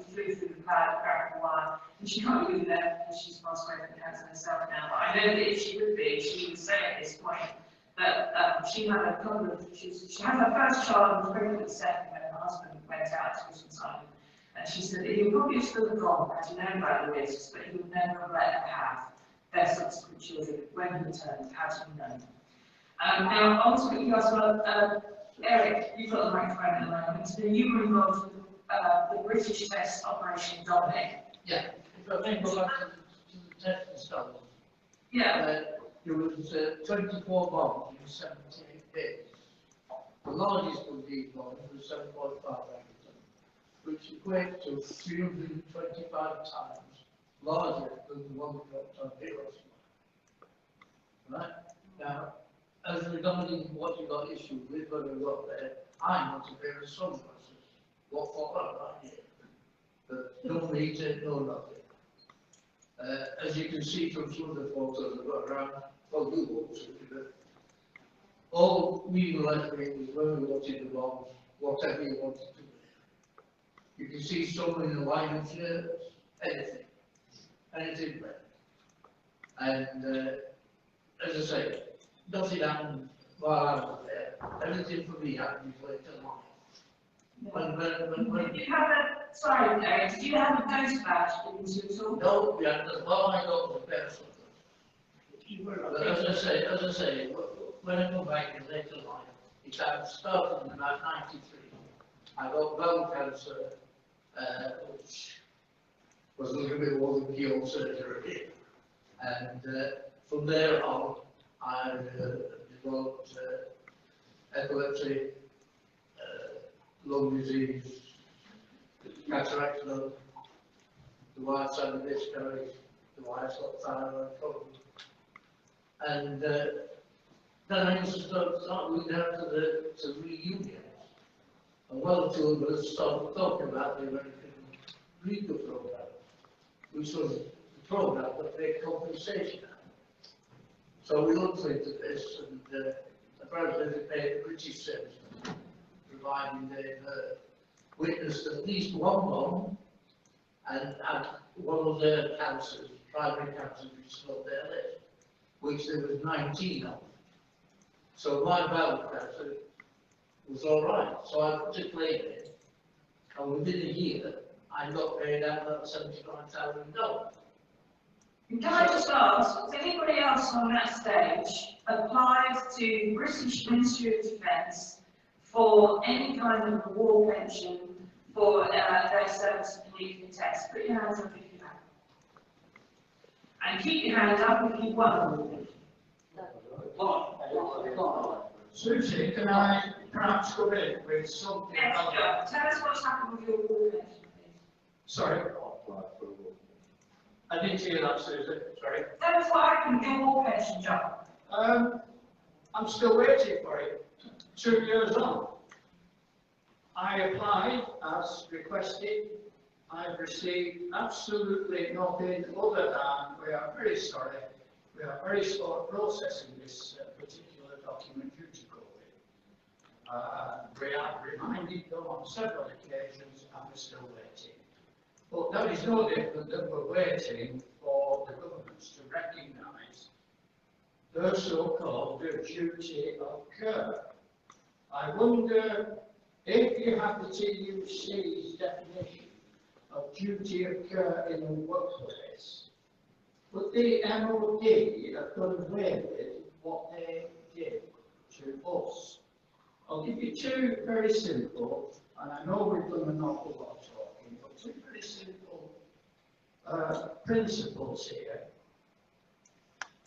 flew through the cloud for a while. And she can't be there because she's passed away from cancer herself now. But I know that if she would be, she would say at this point that she had a couple of, she had her first child and was pregnant with the second when her husband went out to Christmas Island. And she said that he would probably still have gone had he known about the risks, but he would never have let her have their subsequent children when he returned, had he known. Now, ultimately, you asked about, Eric, you've got the microphone at the moment, so you were involved with the British test operation Dominic. Yeah, if I think back to the test and stuff. Yeah. There was 24 bombs in 78 days. The largest of these bombs was 7.5 megatons, which equates to 325 times larger than the one that dropped on Hiroshima. Right? Now, as regarding what you got issued with, whether you got there, I'm not a very strong person. What for right here? But no meter, no nothing. As you can see from some of the photos I've got around, well, Google, but all we were left with was when we wanted the bombs, whatever you wanted to wear. You can see someone in a line of shirts, anything red. And as I say, nothing happened while I was there. Everything for me happened later on. When Did you have a, sorry, Eric, did you have a ghost badge into at all? no, yeah, all I got was a pair of slippers. But as I say, when I come back in later life, it had started in about 93. I got bone cancer, which was a little bit more than pure surgery. And from there on, I developed epilepsy, lung disease, cataract, the wife's had a miscarriage, the wife's got thyroid problem. And then I used to start looking out to reunions. And one or two of us started talking about the American Legal Program, which was the program that made compensation out. So we looked into this, and apparently they paid the British citizens, providing they've witnessed at least one bomb and had one of their cancers, primary cancers, which is on their list, which there was 19 of. So my bowel cancer was all right. So I put a claim in, and within a year, I got paid out about $79,000. Can I just ask, has anybody else on that stage applied to British Ministry of Defence for any kind of war pension for their service in nuclear tests? Put your hands up if you have. And keep your hand up if you won. Susie, can I perhaps come in with something? Yes, John. Tell us what's happened with your war pension, please. Sorry? I didn't hear that, Susie, sorry. Tell us what happened with your war pension, John. I'm still waiting for it, 2 years on. I applied as requested. I've received absolutely nothing other than we are very sorry. We are very slow at processing this particular document due to COVID. We have reminded them on several occasions and we're still waiting. But that is no different than we're waiting for the governments to recognise the so-called duty of care. I wonder if you have the TUC's definition of duty of care in the workplace, would the MOD have done away with what they did to us? I'll give you two very simple, and I know we've done an awful lot of talking, but two very simple principles here.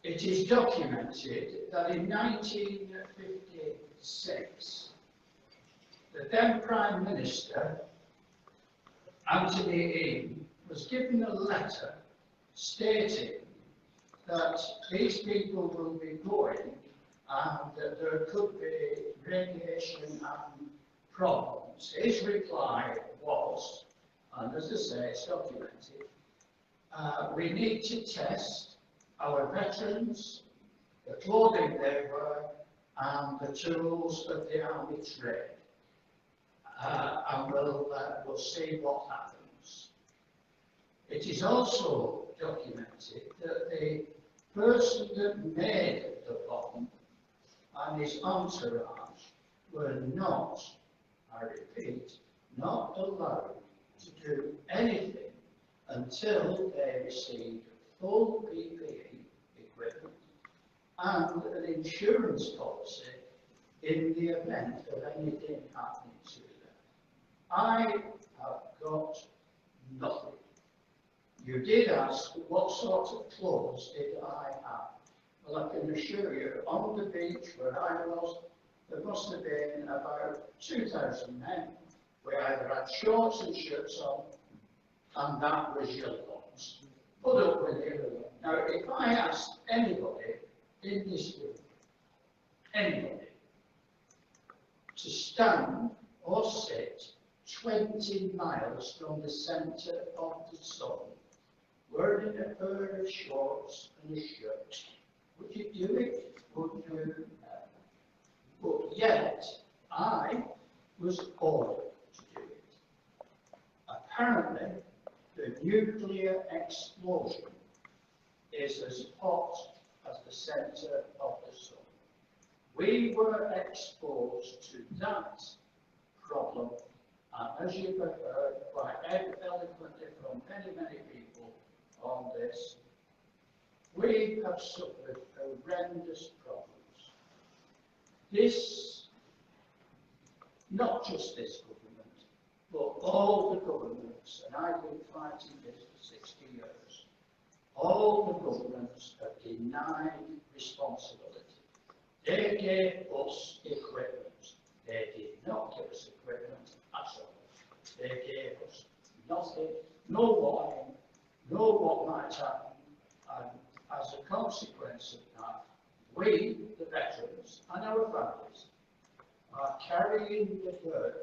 It is documented that in 1956, the then Prime Minister, Anthony Eden, was given a letter stating that these people will be going and that there could be radiation and problems. His reply was, and as I say, it's documented, we need to test our veterans, the clothing they wear, and the tools of the army trade. And we'll see what happens. It is also documented that the person that made the bomb and his entourage were not, I repeat, not allowed to do anything until they received full PPE equipment and an insurance policy in the event of anything happening to them. I have got nothing. You did ask what sort of clothes did I have. Well, I can assure you, on the beach where I was, there must have been about 2,000 men. We either had shorts and shirts on, and that was uniforms. Put up with it. Now, if I asked anybody in this room, anybody, to stand or sit 20 miles from the centre of the sun, wearing a pair of shorts and a shirt. Would you do it? Would you? But yet, I was ordered to do it. Apparently, the nuclear explosion is as hot as the centre of the sun. We were exposed to that problem, and as you've heard quite eloquently from many, many people on this, we have suffered horrendous problems. This, not just this government, but all the governments, and I've been fighting this for 60 years, all the governments have denied responsibility. They gave us equipment. They did not give us equipment at all. They gave us nothing, no warning, no what might happen, and as a consequence of that, we, the veterans, and our families, are carrying the burden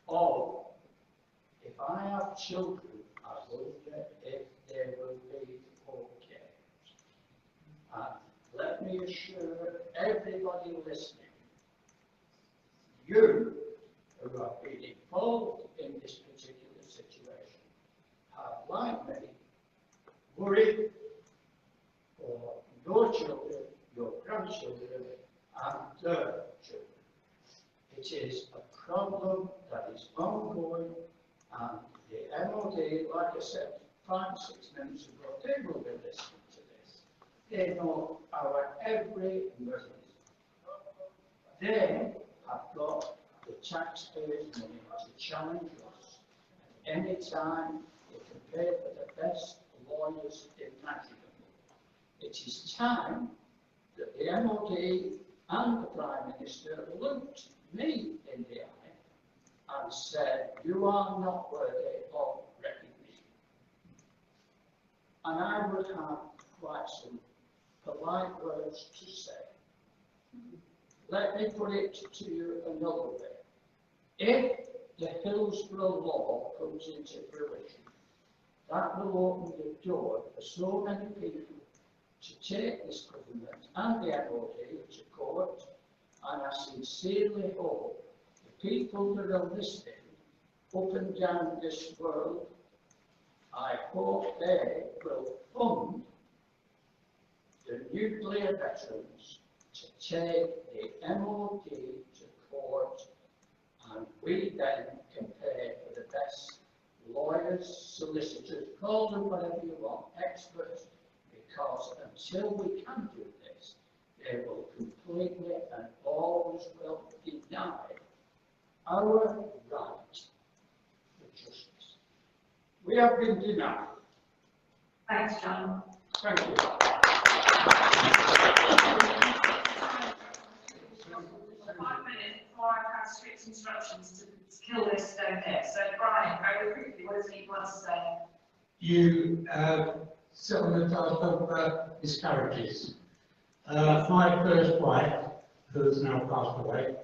of, if I have children, I wonder if they will be okay. And let me assure everybody listening, you who have been involved in this particular situation have, like me, worried for your children, your grandchildren, and their children. It is a problem that is ongoing, and the MOD, like I said 5 or 6 minutes ago, they will be listening to this. They know our every movement. They have got the taxpayers' money to challenge us. And any time they can pay for the best lawyers imaginable. It is time that the MOD and the Prime Minister looked me in the eye and said, you are not worthy of recognition. And I would have quite some polite words to say. Let me put it to you another way. If the Hillsborough law comes into fruition, that will open the door for so many people to take this government and the MOD to court, and I sincerely hope the people that are listening up and down this world, I hope they will fund the nuclear veterans to take the MOD to court, and we then can pay for the best lawyers, solicitors, call them whatever you want, experts, because until we can do this, they will completely and always will deny our right to justice. We have been denied. Thanks, John. Thank you. 5 minutes before I have strict instructions to kill this stone here. So, Brian, very quickly, what does he want to say? You sit on the task of miscarriages. My first wife, who has now passed away,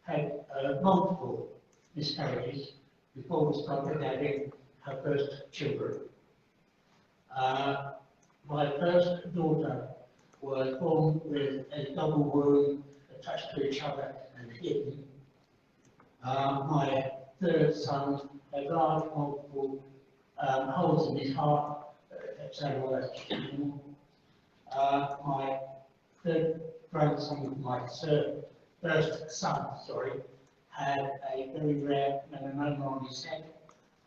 had multiple miscarriages before we started having her first children. My first daughter was born with a double womb attached to each other and hidden. My third son had large multiple holes in his heart that said, well, that's normal. My third grandson, my first son, had a very rare melanoma on his head,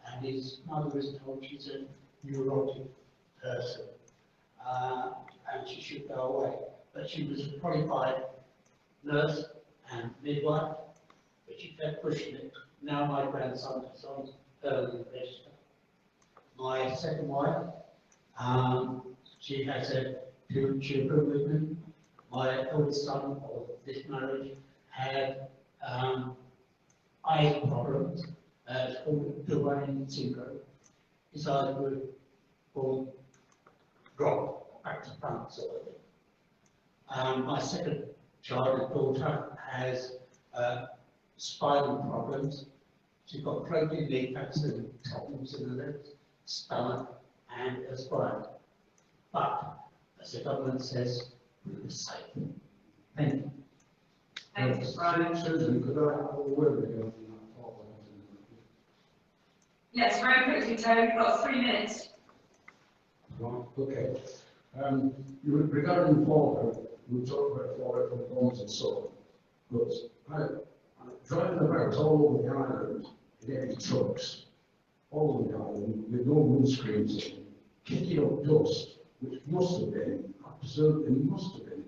and his mother was told she's a neurotic person, and she should go away. But she was a qualified nurse and midwife, but she kept pushing it. Now my grandson is on permanent register. My second wife, she has 2 children with me. My oldest son of this marriage had eye problems. It's called Duane syndrome. His eyes were all gone, back to front sort of thing. My second child, a daughter, has spinal problems. She's got protein defects and problems in the legs, stomach, and as well. But, as the government says, we were safe. Thank you. Thank you, Brian. Susan, could I have a word with you on that part? Yes, very quickly, Terry, we've got 3 minutes. Right, okay. Regarding Florida, we talked about Florida from bombs and so on. But I'm driving about all over the island in heavy trucks, all over the island, with no windscreens in, kicking up dust, which must have been, absolutely must have been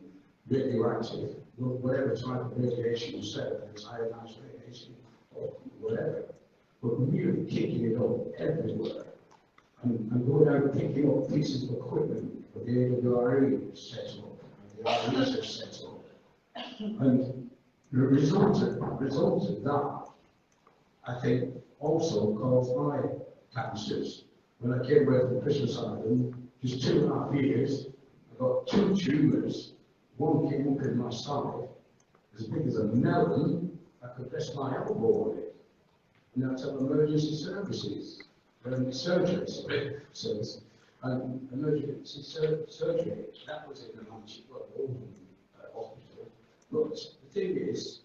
radioactive, whatever type of radiation was set, it's ionized radiation or whatever. But really kicking it up everywhere. And going out picking up pieces of equipment that the AWRE set up, and the REs have set up. And the result of that, I think, also caused my cancers. When I came away from Christmas Island, just 2.5 years, I got 2 tumours. One came up in my side, as big as a melon. I could rest my elbow on it. And that's how emergency services. Surgery, and emergency surgery, that was in the Manchester hospital. But the thing is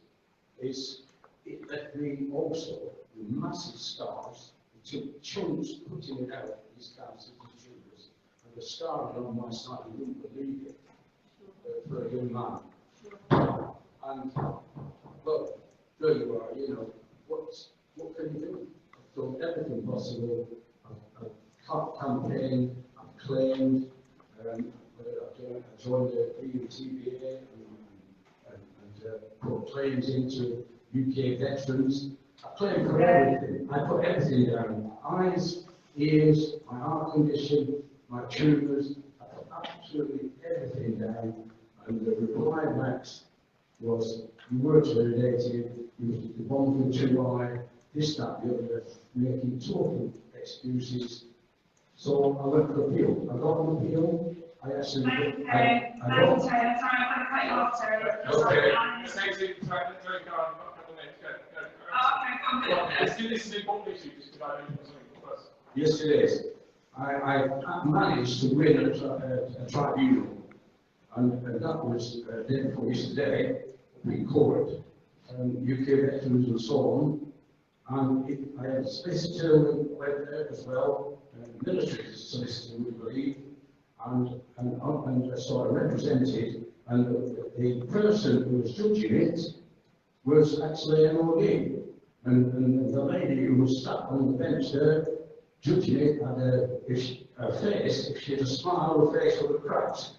it left me also with massive scars. It took chunks putting it out, these cancers and tumours, and the scar on my side, you wouldn't believe it, for a young man. And, look, there you are, you know, what can you do? I've done everything possible. I've campaigned, I've claimed, I joined the TBA and put claims into UK veterans. I claimed for everything. I put everything down. Eyes, ears, my heart condition, my tumours. I put absolutely everything down. And the reply back was, you were terminated, you were bombed for 2 eye, this, that, the other, making total excuses. So I went for appeal. I got an appeal. I actually. Thank you, Terry. Thank you, Terry. I'm sorry, I'm going to cut you off, Terry. Okay. Sorry, This is important issue, just because I don't know something first. Yes, it is. I managed to win a tribunal, and that was day before yesterday, in court, UK veterans and so on. And I had a solicitor went there as well, military solicitor, we believe, and so I represented, and the person who was judging it was actually MOD. And the lady who was sat on the bench there, judging it, had her face, if she had a smile, her face would have cracked.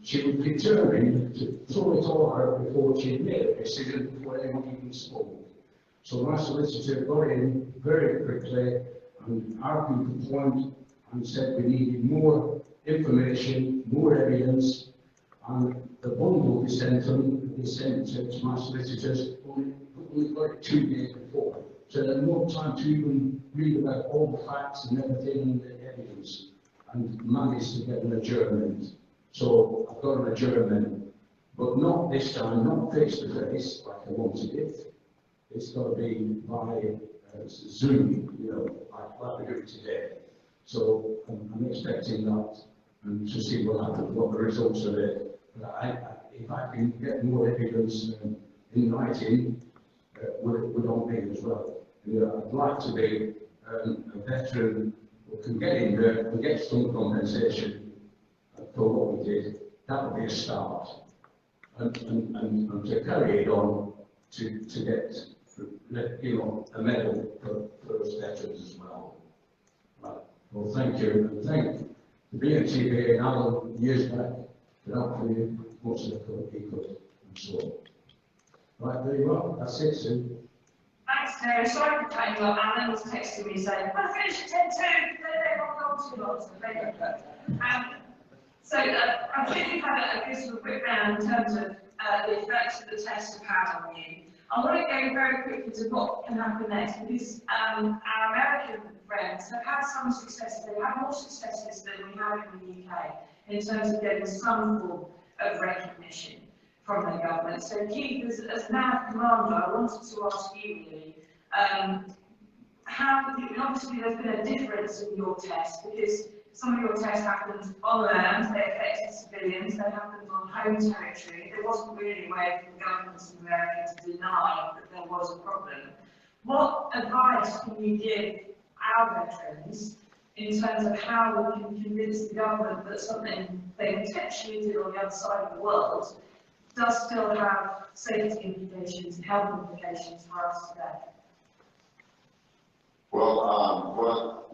She was determined to throw it all out before she made a decision, before anyone even spoke. So my solicitor got in very quickly and argued the point and said we needed more information, more evidence, and the bundle we sent them, they sent it to my solicitors, only got it 2 days before. So they had no time to even read about all the facts and everything and the evidence, and managed to get an adjournment. So I've got an adjournment, but not this time, not face to face like I wanted it. It's got to be by Zoom, you know, like we're doing today. So I'm expecting that and to see what happens, what the results of it. But if I can get more evidence in writing, would on me as well. You know, I'd like to be a veteran who can get in there and get some compensation for what we did. That would be a start. And to carry it on to get, you know, a medal for us veterans as well. Right. Well, thank you, and thank the BNTB and Alan years back for helping me much as he could, and so on. Right, there you are. That's it, Sue. Thanks, Terry. Sorry for cutting you off. Alan was texting me saying, "I'll finish at 10:02. They're not too long." So I think we've had a good sort of quick round in terms of the effects that the tests have had on you. I want to go very quickly to what can happen next, because our American friends have had some successes. They have more successes than we have in the UK in terms of getting some form of recognition from the government. So Keith, as now commander, I wanted to ask you really, how, obviously there's been a difference in your test, because some of your tests happened on land, they affected civilians, they happened on home territory. There wasn't really a way for the governments in America to deny that there was a problem. What advice can you give our veterans in terms of how we can convince the government that something they intentionally did on the other side of the world does still have safety implications and health implications for us today? Well,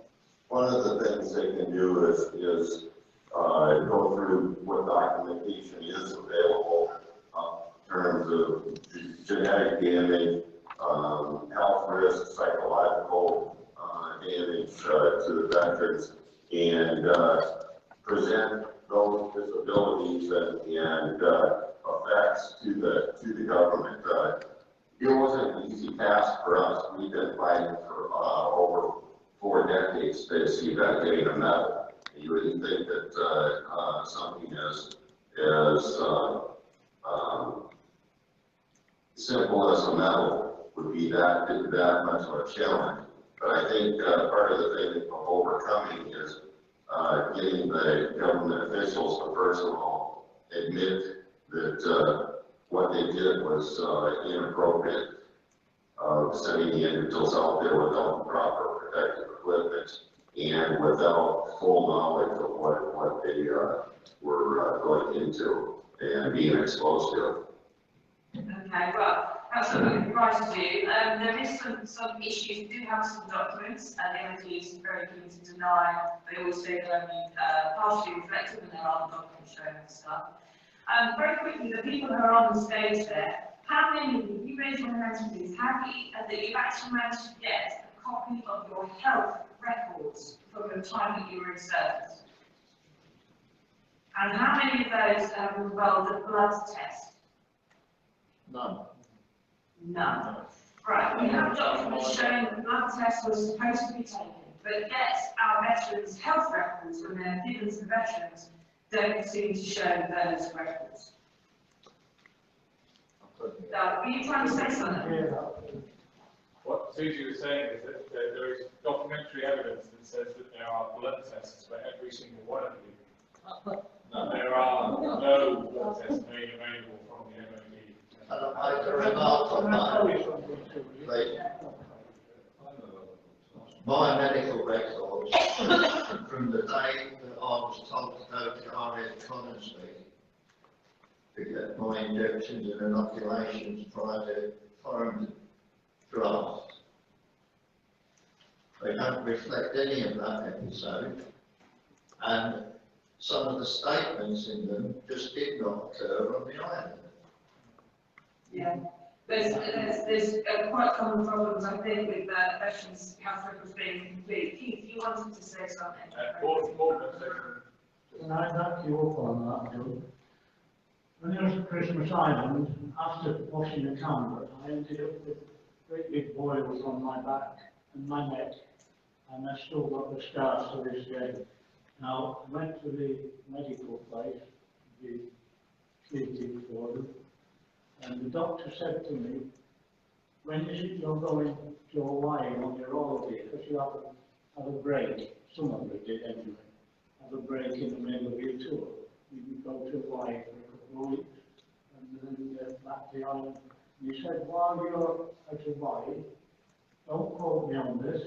one of the things they can do is go through what documentation is available in terms of genetic damage, health risk, psychological damage to the veterans, and present those disabilities and effects to the government. It wasn't an easy task for us. We've been fighting for over 4 decades to see that getting a medal. You wouldn't think that something as simple as a medal would be that much of a challenge. But I think part of the thing of overcoming is getting the government officials to first of all admit that what they did was inappropriate, sending the individuals out there without proper protective equipment and without full knowledge of what they were going into and being exposed to. Okay, well, that's something I'm right to do. There is some issues. We do have some documents, and the MOD is very keen to deny. They always say they're only partially reflective, and there are documents showing the stuff. Very quickly, the people who are on the stage there, how many of you raised your hands for these, have you, that you've actually managed to get a copy of your health records from the time that you were in service? And how many of those have involved a blood test? None. None. Right, we have documents showing that the blood test was supposed to be taken, but yet our veterans' health records, when they're given to veterans, don't seem to show those records. Were you trying to say something? What Susie was saying is that there is documentary evidence that says that there are blood tests for every single one of you. No, there are no blood tests made available from the MOD. I remark on that. Like, my medical records from the day that I was told to go to RS Conisby to get my injections and inoculations prior to foreign draft. They don't reflect any of that episode, and some of the statements in them just did not occur on the island. Yeah. There's quite common problems, I think, with veterans' health records being incomplete. Keith, you wanted to say something? Can I back you up on that, Joe? When I was at Christmas Island, after washing the camera, I ended up with great big boils on my back and my neck, and I still got the scars to this day. Now, I went to the medical place to be treated for them, and the doctor said to me, when is it you're going to Hawaii on your holiday? Because you have a break. Some of you did anyway. Have a break in the middle of your tour. You can go to Hawaii for a couple of weeks and then get back to the island. And he said, while you're at Hawaii, don't quote me on this,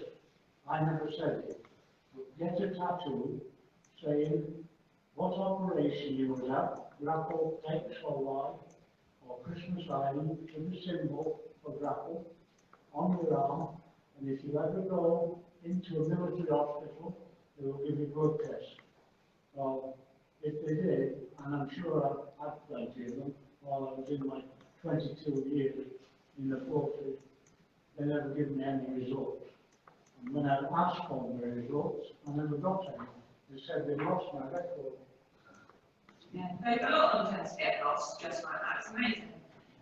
I never said it, but get a tattoo saying what operation you was at, grapple X or Y, or Christmas Island, to the symbol for grapple on your arm, and if you ever go into a military hospital, they will give you blood tests. Well, if they did, and I'm sure I've had plenty of them while I was in my 22 years in the forces, they never give me any results. And when I asked for the results, I never got any. They said they lost my record. Yeah, a lot of them tend to get lost just like that. It's amazing.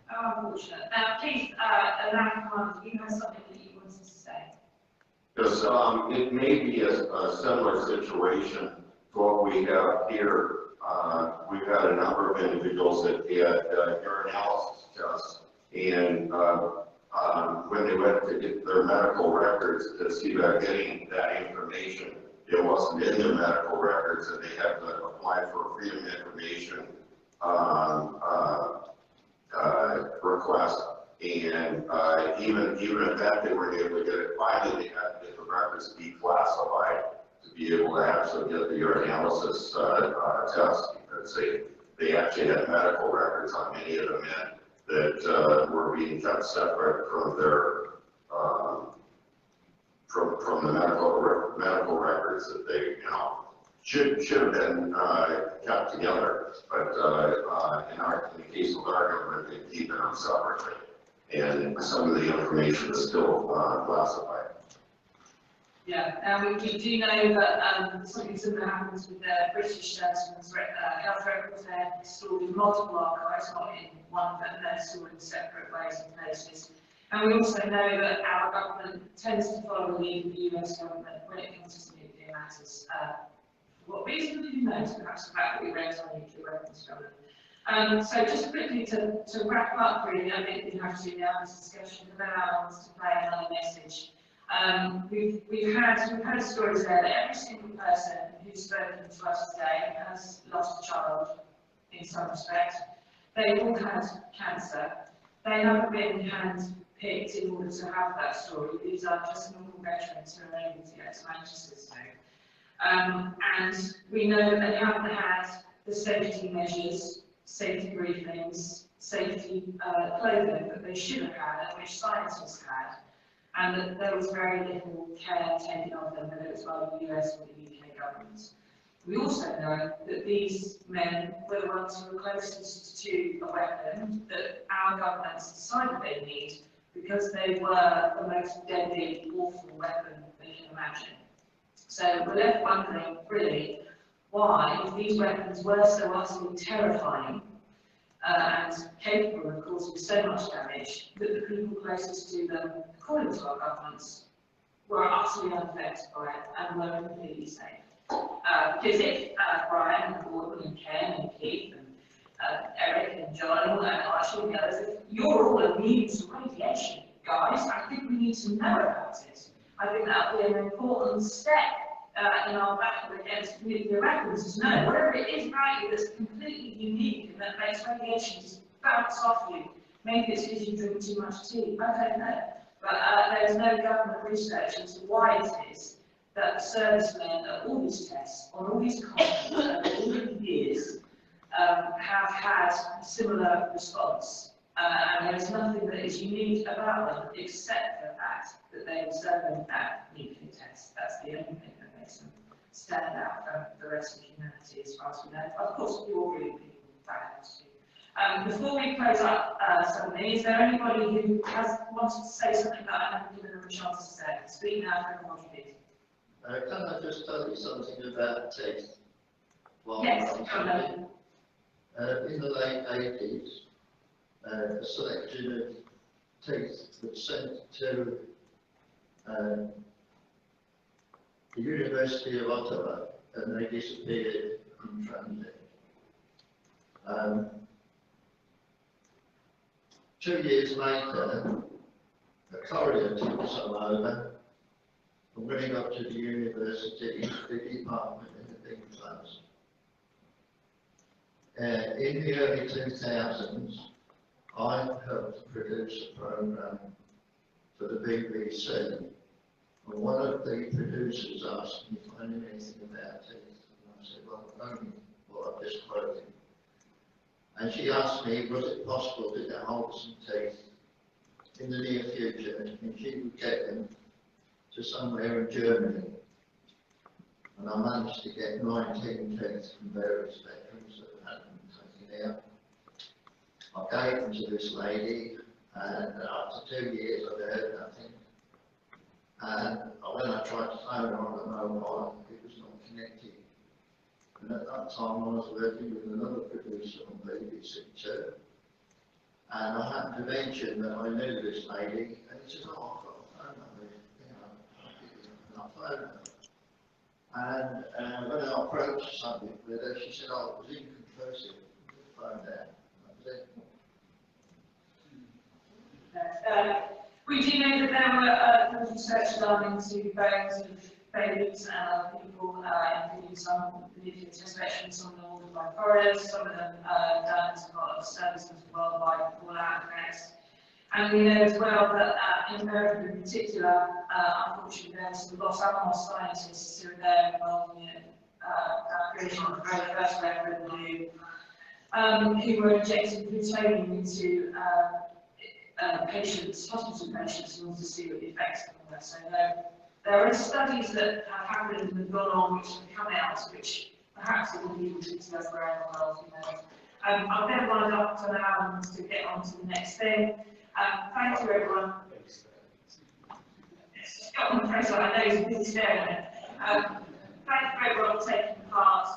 How unfortunate. Now, Keith, Land Commander, you have something that you wanted to say? Because it may be a similar situation to what we have here. We've had a number of individuals that had urinalysis tests, and when they went to get their medical records to see about getting that information, it wasn't in their medical records, and they had to apply for a freedom of information request. And even at that, they weren't able to get it. Finally, they had to get the records declassified to be able to actually get the urinalysis test, because they actually had medical records on many of the men that were being kept separate from their from the medical records that they should have been kept together. But in the case of our government, they keep them separately, and some of the information is still classified. Yeah, and we do know that something similar happens with the British gentlemen's health records. They're stored in multiple archives, not in one, but they're stored in separate ways and places. And we also know that our government tends to follow the lead of the US government when it comes to nuclear matters. For what reason, who knows? Perhaps the fact that we raised our nuclear weapons government. So just quickly to wrap up, really, I think we have to now have this discussion about to play another message. We've had stories there that every single person who's spoken to us today has lost a child in some respect. They all had cancer. They haven't been hand-picked in order to have that story. These are just normal veterans who are able to get to Manchester today. And we know that they haven't had the safety measures, safety briefings, safety clothing that they should have had and which scientists had. And that there was very little care taken of them, whether it was by the US or the UK governments. We also know that these men were the ones who were closest to a weapon that our governments decided they need, because they were the most deadly, awful weapon they can imagine. So we're left wondering, really, why, if these weapons were so utterly terrifying and capable of causing so much damage, that the people closest to them, according to our governments, were utterly unaffected by it and were completely safe. Because if Brian and Gordon and Ken and Keith and Eric and John and Archie and the others, if you're all immune to radiation, guys, I think we need to know about it. I think that would be an important step in our battle against nuclear weapons, to know whatever it is about you that's completely unique and that makes radiation just bounce off you. Maybe it's because you drink too much tea, I don't know. But there's no government research into why it is that servicemen at all these tests, on all these continents, over all the years, have had a similar response. And there's nothing that is unique about them except the fact that they were serving that nuclear test. That's the only thing that makes them stand out from the rest of humanity, as far as we know. Of course, you're really people that helps too. Before we close up suddenly, is there anybody who has wanted to say something that I haven't given them a chance to say? Speak now for everyone, please. Can I just tell you something about teeth? Yes, come on. In the late 80s, a selection of teeth was sent to the University of Ottawa, and they disappeared in transit. 2 years later, a courier took some over, and when he got to the university, the department had been closed. In the early 2000s, I helped produce a program for the BBC, and one of the producers asked me if I knew anything about it, and I said, well, only what I've just quoted. And she asked me, was it possible to get hold of some teeth in the near future, and she would get them to somewhere in Germany. And I managed to get 19 teeth from various veterans that hadn't been taken out. I gave them to this lady, and after 2 years I'd heard nothing. And when I tried to phone her on the mobile, it was not connected. And at that time I was working with another producer on BBC Two. And I happened to mention that I knew this lady, and he said, oh, I've got a phone number, and I phoned her. And when I approached the subject with her, she said, oh, it was inconclusive, the phone down. We do know that there were research done into bones of babies and other people, including some nuclear test veterans, some of them ordered by foreigners, some of them done as part of services worldwide fallout effects. And we know as well that in America in particular, unfortunately, there's a lot of our scientists who are there involved in creation of the very first record who were injecting plutonium into patients, hospital patients, in order to see what the effects were. So there are studies that have happened and gone on which have come out, which perhaps it will be able to tell around the world. I'll then wind up to allow to get on to the next thing. Thank you, everyone. Scotland Press, I know he's busy staring at it. Thank you, everyone, for taking part.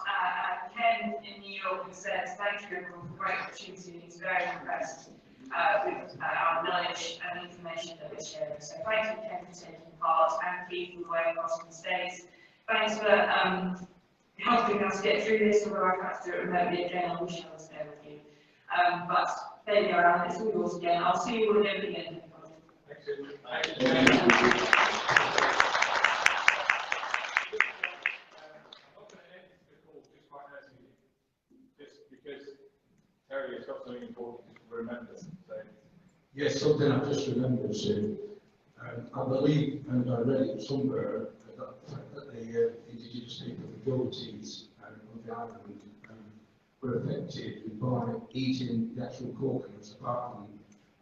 Ken in New York has said, thank you, everyone, for a great opportunity. He's very impressed with our knowledge and information that we're sharing. So thank you, Ken, for taking part, and Keith for going across the States. Thanks for helping us get through this, although I've had to do it remotely again. I wish I was there with you. But there you go, Alan, it's all yours again. I'll see you all again at the end. Thank you. I'm not going to end the call just quite nicely, just because Terry has got something important to remember. So. Yes, something I've just remembered to. I believe, and I read it somewhere, that the indigenous people of the Gilbertines of the island were affected by eating the actual coconuts, apart from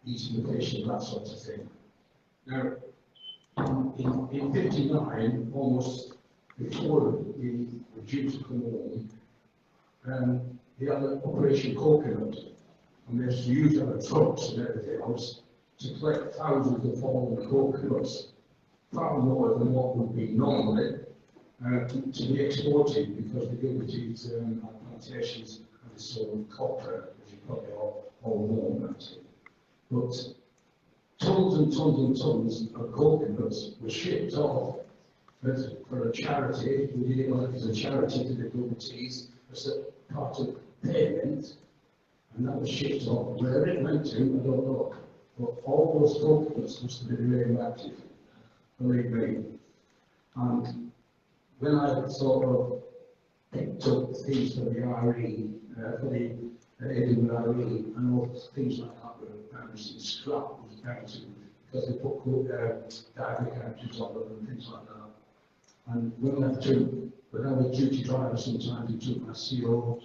eating the fish and that sort of thing. Now, in 59, almost before we were due to come home, they had an Operation Coconut, and they used to use other trucks and everything else to collect thousands of fallen coconuts, far more than what would be normally to be exported, because the Gilbertines had plantations and they sold copra, as you probably all know about it. But tons and tons and tons of coconuts were shipped off for a charity. We did it as a charity to the Gilbertines as a part of payment, and that was shipped off. Where it went to, I don't know. But all those coconuts must have been radioactive, believe me. And when I sort of picked up things for the RE, for the Edinburgh RE, and all things like that were bouncing, scrap was bouncing, because they put diary counters on them and things like that. And when I was duty driver, sometimes he took my CO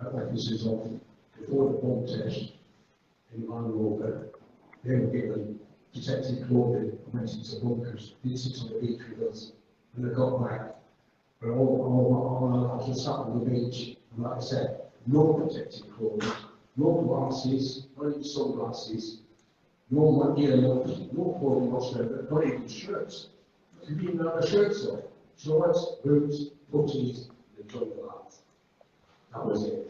officers off before the bomb test in Land Rover. They were given protective clothing and went into bunkers, did sit on the beach with us. When they got back, all my lads were sat on the beach, and like I said, no protective clothing, no glasses, not even sunglasses, no earmuffs, no clothing whatsoever, not even shirts. You didn't even have the shirts on. Shorts, boots, puttees, and jungle hats. That was it.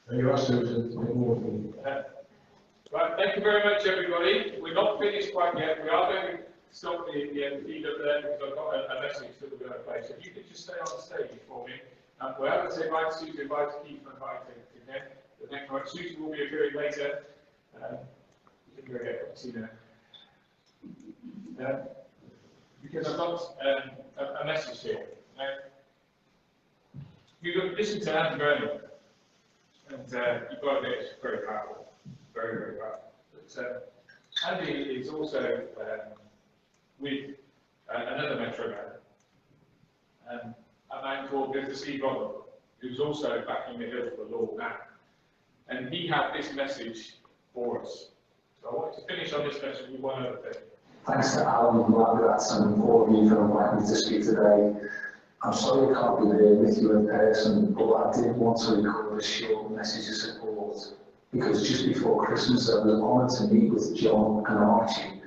And you asked us a bit more from me. Right, thank you very much, everybody. We're not finished quite yet. We are going to stop the feed up there because I've got a message that we're going to play. So if you could just stay on the stage for me. We're having to invite Susan, invite Keith, and invite again. The next one, Susan will be appearing later. You can go get a tea now. Because I've got a message here. Now, you listen to Andy Burnham, and you've got to admit it's very powerful. Very, very powerful. But Andy is also with another Metro man, a man called Mr. Steve Robert, who's also backing the hill for the law now. And he had this message for us. So I want to finish on this message with one other thing. Thanks to Alan and LABRATS and all of you for inviting me to speak today. I'm sorry I can't be there with you in person, but I did want to record a short message of support, because just before Christmas I was honoured to meet with John and Archie,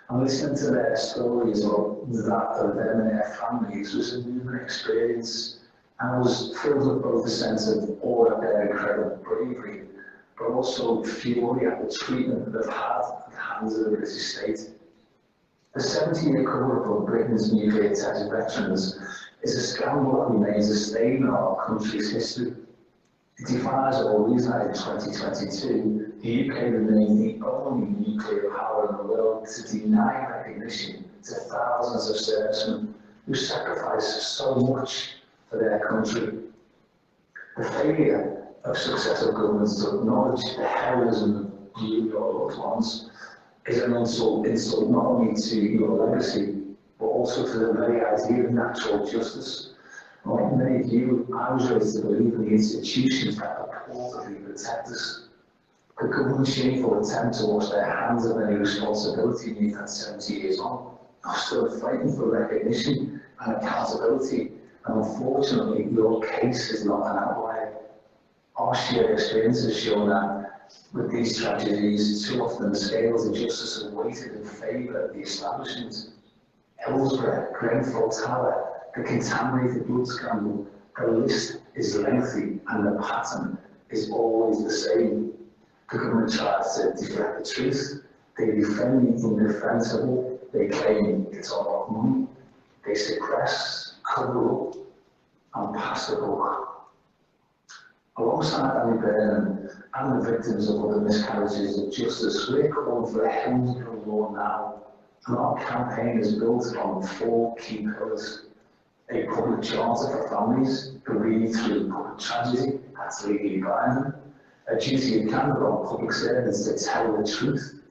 and listening to their stories of that of them and their families was a moving experience, and I was filled with both a sense of awe at their incredible bravery, but also fury at the treatment they've had at the hands of the British state. The 70-year cover-up of Britain's nuclear test veterans is a scandal that remains a stain in our country's history. It defies all reason that in 2022, the UK remains the only nuclear power in the world to deny recognition to thousands of servicemen who sacrificed so much for their country. The failure of successive governments to acknowledge the heroism of you, your loved ones, is an insult not only to your legacy, but also to the very idea of natural justice. Like many of you, I was raised to believe in the institutions that purportedly protect us. The government's shameful attempt to wash their hands of any responsibility means that 70 years on, are still fighting for recognition and accountability. And unfortunately, your case is not an outlier. Our shared experience has shown that with these tragedies, too often the scales of justice are weighted in favour of the establishment. Hillsborough, Grenfell Tower, the contaminated blood scandal, the list is lengthy and the pattern is always the same. The government tries to deflect the truth, they defend the indefensible, they claim it's all about money, they suppress, cover up and pass the buck. Alongside Annie Burnham and the victims of other miscarriages of justice, we're calling for a Hillsborough law now, and our campaign is built on 4 key pillars. A public charter for families who lead through public tragedy, that's legally binding. A duty incumbent on public servants to tell the truth.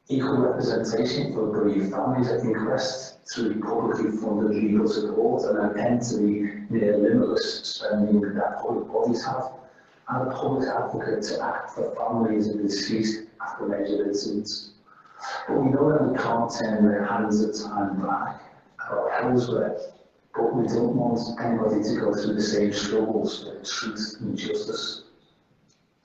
Equal representation for bereaved families at inquest through publicly funded legal support, and an end to the near limitless spending that public bodies have. And a public advocate to act for families of deceased after major incidents. But we know that we can't turn the hands of time back about Hillsborough, but we don't want anybody to go through the same struggles for truth and justice.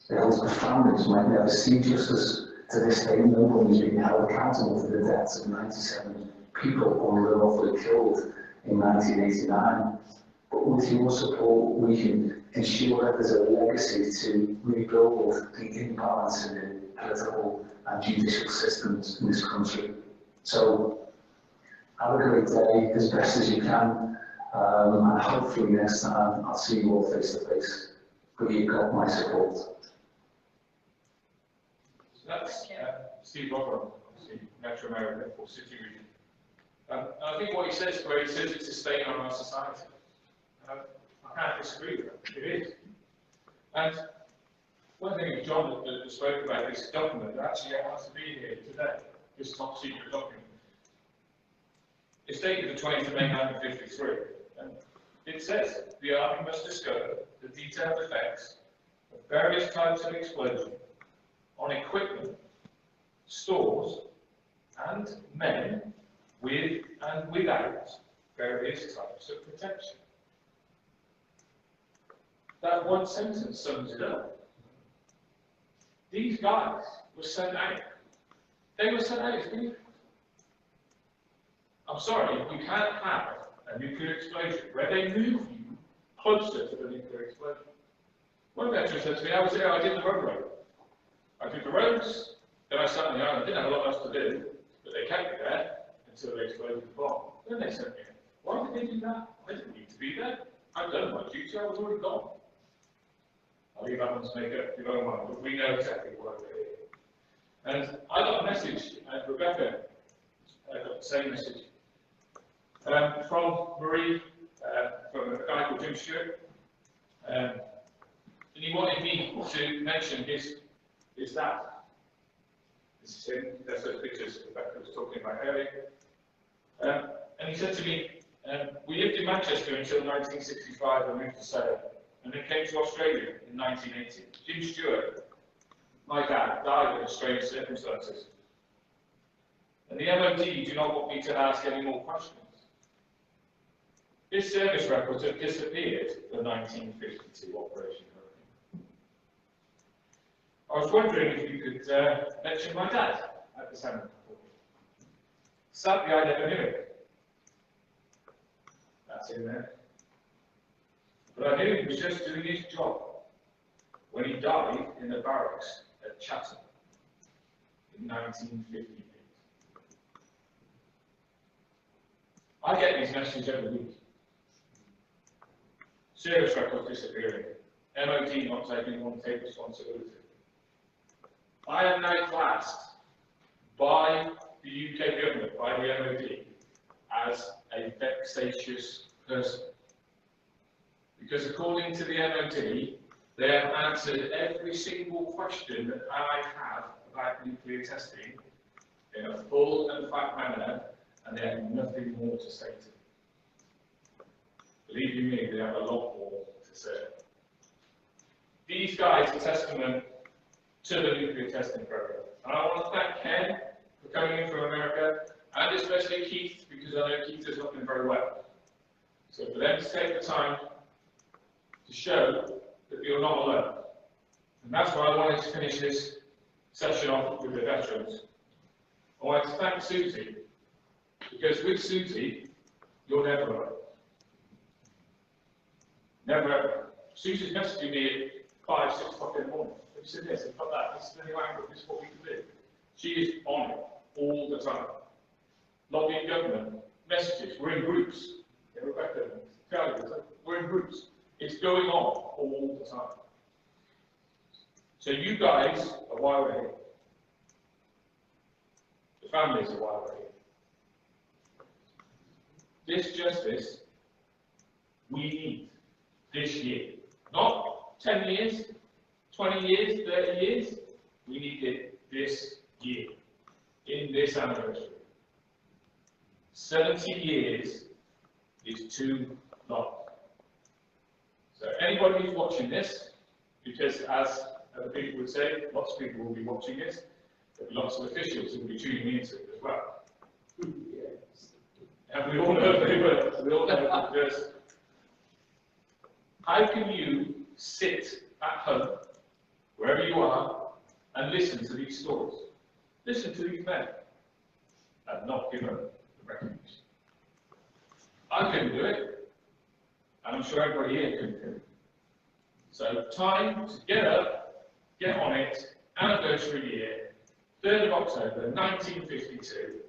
The Hillsborough families might never see justice. To this day, nobody's being held accountable for the deaths of 97 people unlawfully killed in 1989. But with your support, we can ensure that there's a legacy to rebuild the imbalance in the political and judicial systems in this country. So, have a great day, as best as you can, and hopefully next time I'll see you all face to face. But you've got my support. So that's Steve Rotherham, obviously, Metro America or City Region. And I think what he says, where he says it's a stain on our society, I can't disagree with that. It is. And one thing John spoke about this document that actually has to be here today, this top secret document. It's dated the 20th of May 1953, and it says the army must discover the detailed effects of various types of explosion on equipment, stores, and men with and without various types of protection. That one sentence sums it up. These guys were sent out. They were sent out as people. I'm sorry, you can't have a nuclear explosion where they move you closer to the nuclear explosion. One veteran said to me, I was there, I did the roadway. I did the roads, then I sat on the island. I didn't have a lot else to do, but they kept me there until they exploded the bomb. Then they sent me in. Why did they do that? I didn't need to be there. I'd done my duty, I was already gone. I'll leave that one to make up your own mind, but we know exactly why we're here. And I got a message, and Rebecca got the same message, from Marie, from a guy called Jim Stewart. And he wanted me to mention his dad. This is him, that's those pictures Rebecca was talking about earlier. And he said to me, we lived in Manchester until 1965 and moved to Surrey, and then came to Australia in 1980. Jim Stewart, my dad, died under strange circumstances. And the MOD do not want me to ask any more questions. His service records have disappeared for 1952 Operation Hurricane. I was wondering if you could mention my dad at the seminar. Sadly, I never knew him. That's in there. But I knew he was just doing his job when he died in the barracks at Chatham in 1958. I get these messages every week. Service records disappearing. MOD not taking on take responsibility. I am now classed by the UK government, by the MOD, as a vexatious person. Because according to the MOD, they have answered every single question that I have about nuclear testing in a full and fact manner, and they have nothing more to say to me. Believe you me, they have a lot more to say. These guys are testament to the nuclear testing program. And I want to thank Ken for coming in from America, and especially Keith, because I know Keith is not doing very well. So for them to take the time to show that you're not alone. And that's why I wanted to finish this session off with the veterans. I wanted to thank Susie, because with Susie, you're never alone. Never ever. Susie's messaging me at 5, 6 o'clock in the morning. Have you seen this? I've got that. This is the new angle. This is what we can do. She is on it all the time. Lobbying government, messages. We're in groups. Yeah, Rebecca, we're in groups. It's going on all the time. So you guys are why we're here. The families are why we're here. This justice, we need this year. Not 10 years, 20 years, 30 years. We need it this year, in this anniversary. 70 years is too long. So anybody who's watching this, because as other people would say, lots of people will be watching this, there'll be lots of officials who will be tuning into it as well. And we all know they will. We all know because how can you sit at home, wherever you are, and listen to these stories? Listen to these men and not give them the recognition. I couldn't do it, and I'm sure everybody here couldn't do it. So time to get up, get on it, anniversary year, 3rd of October 1952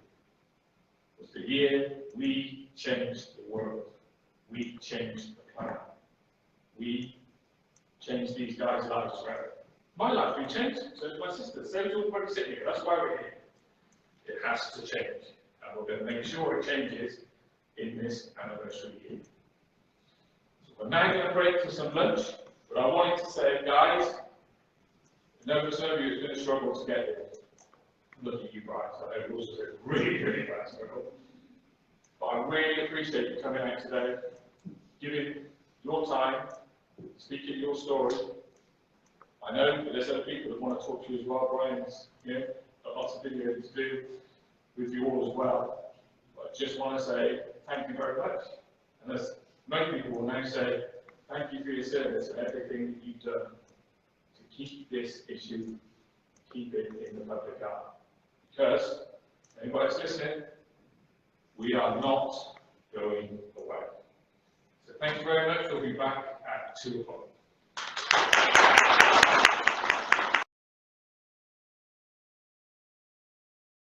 was the year we changed the world. We changed the planet. We changed these guys' lives forever. My life's been changed, so is my sister's. So is everybody sitting here. That's why we're here. It has to change, and we're going to make sure it changes in this anniversary year. So we're now going to break for some lunch, but I wanted to say, guys, some of you is going to struggle to get here. Look at you guys, I know yours is a really, really bad struggle. But I really appreciate you coming out today, giving your time, speaking your story. I know that there's other people that want to talk to you as well. Brian's, got lots of videos to do with you all as well. But I just want to say thank you very much. And as most people will now say, thank you for your service and everything that you've done to keep this issue, keep it in the public eye. Because, anybody that's listening, we are not going away. So thank you very much. We'll be back at 2 o'clock.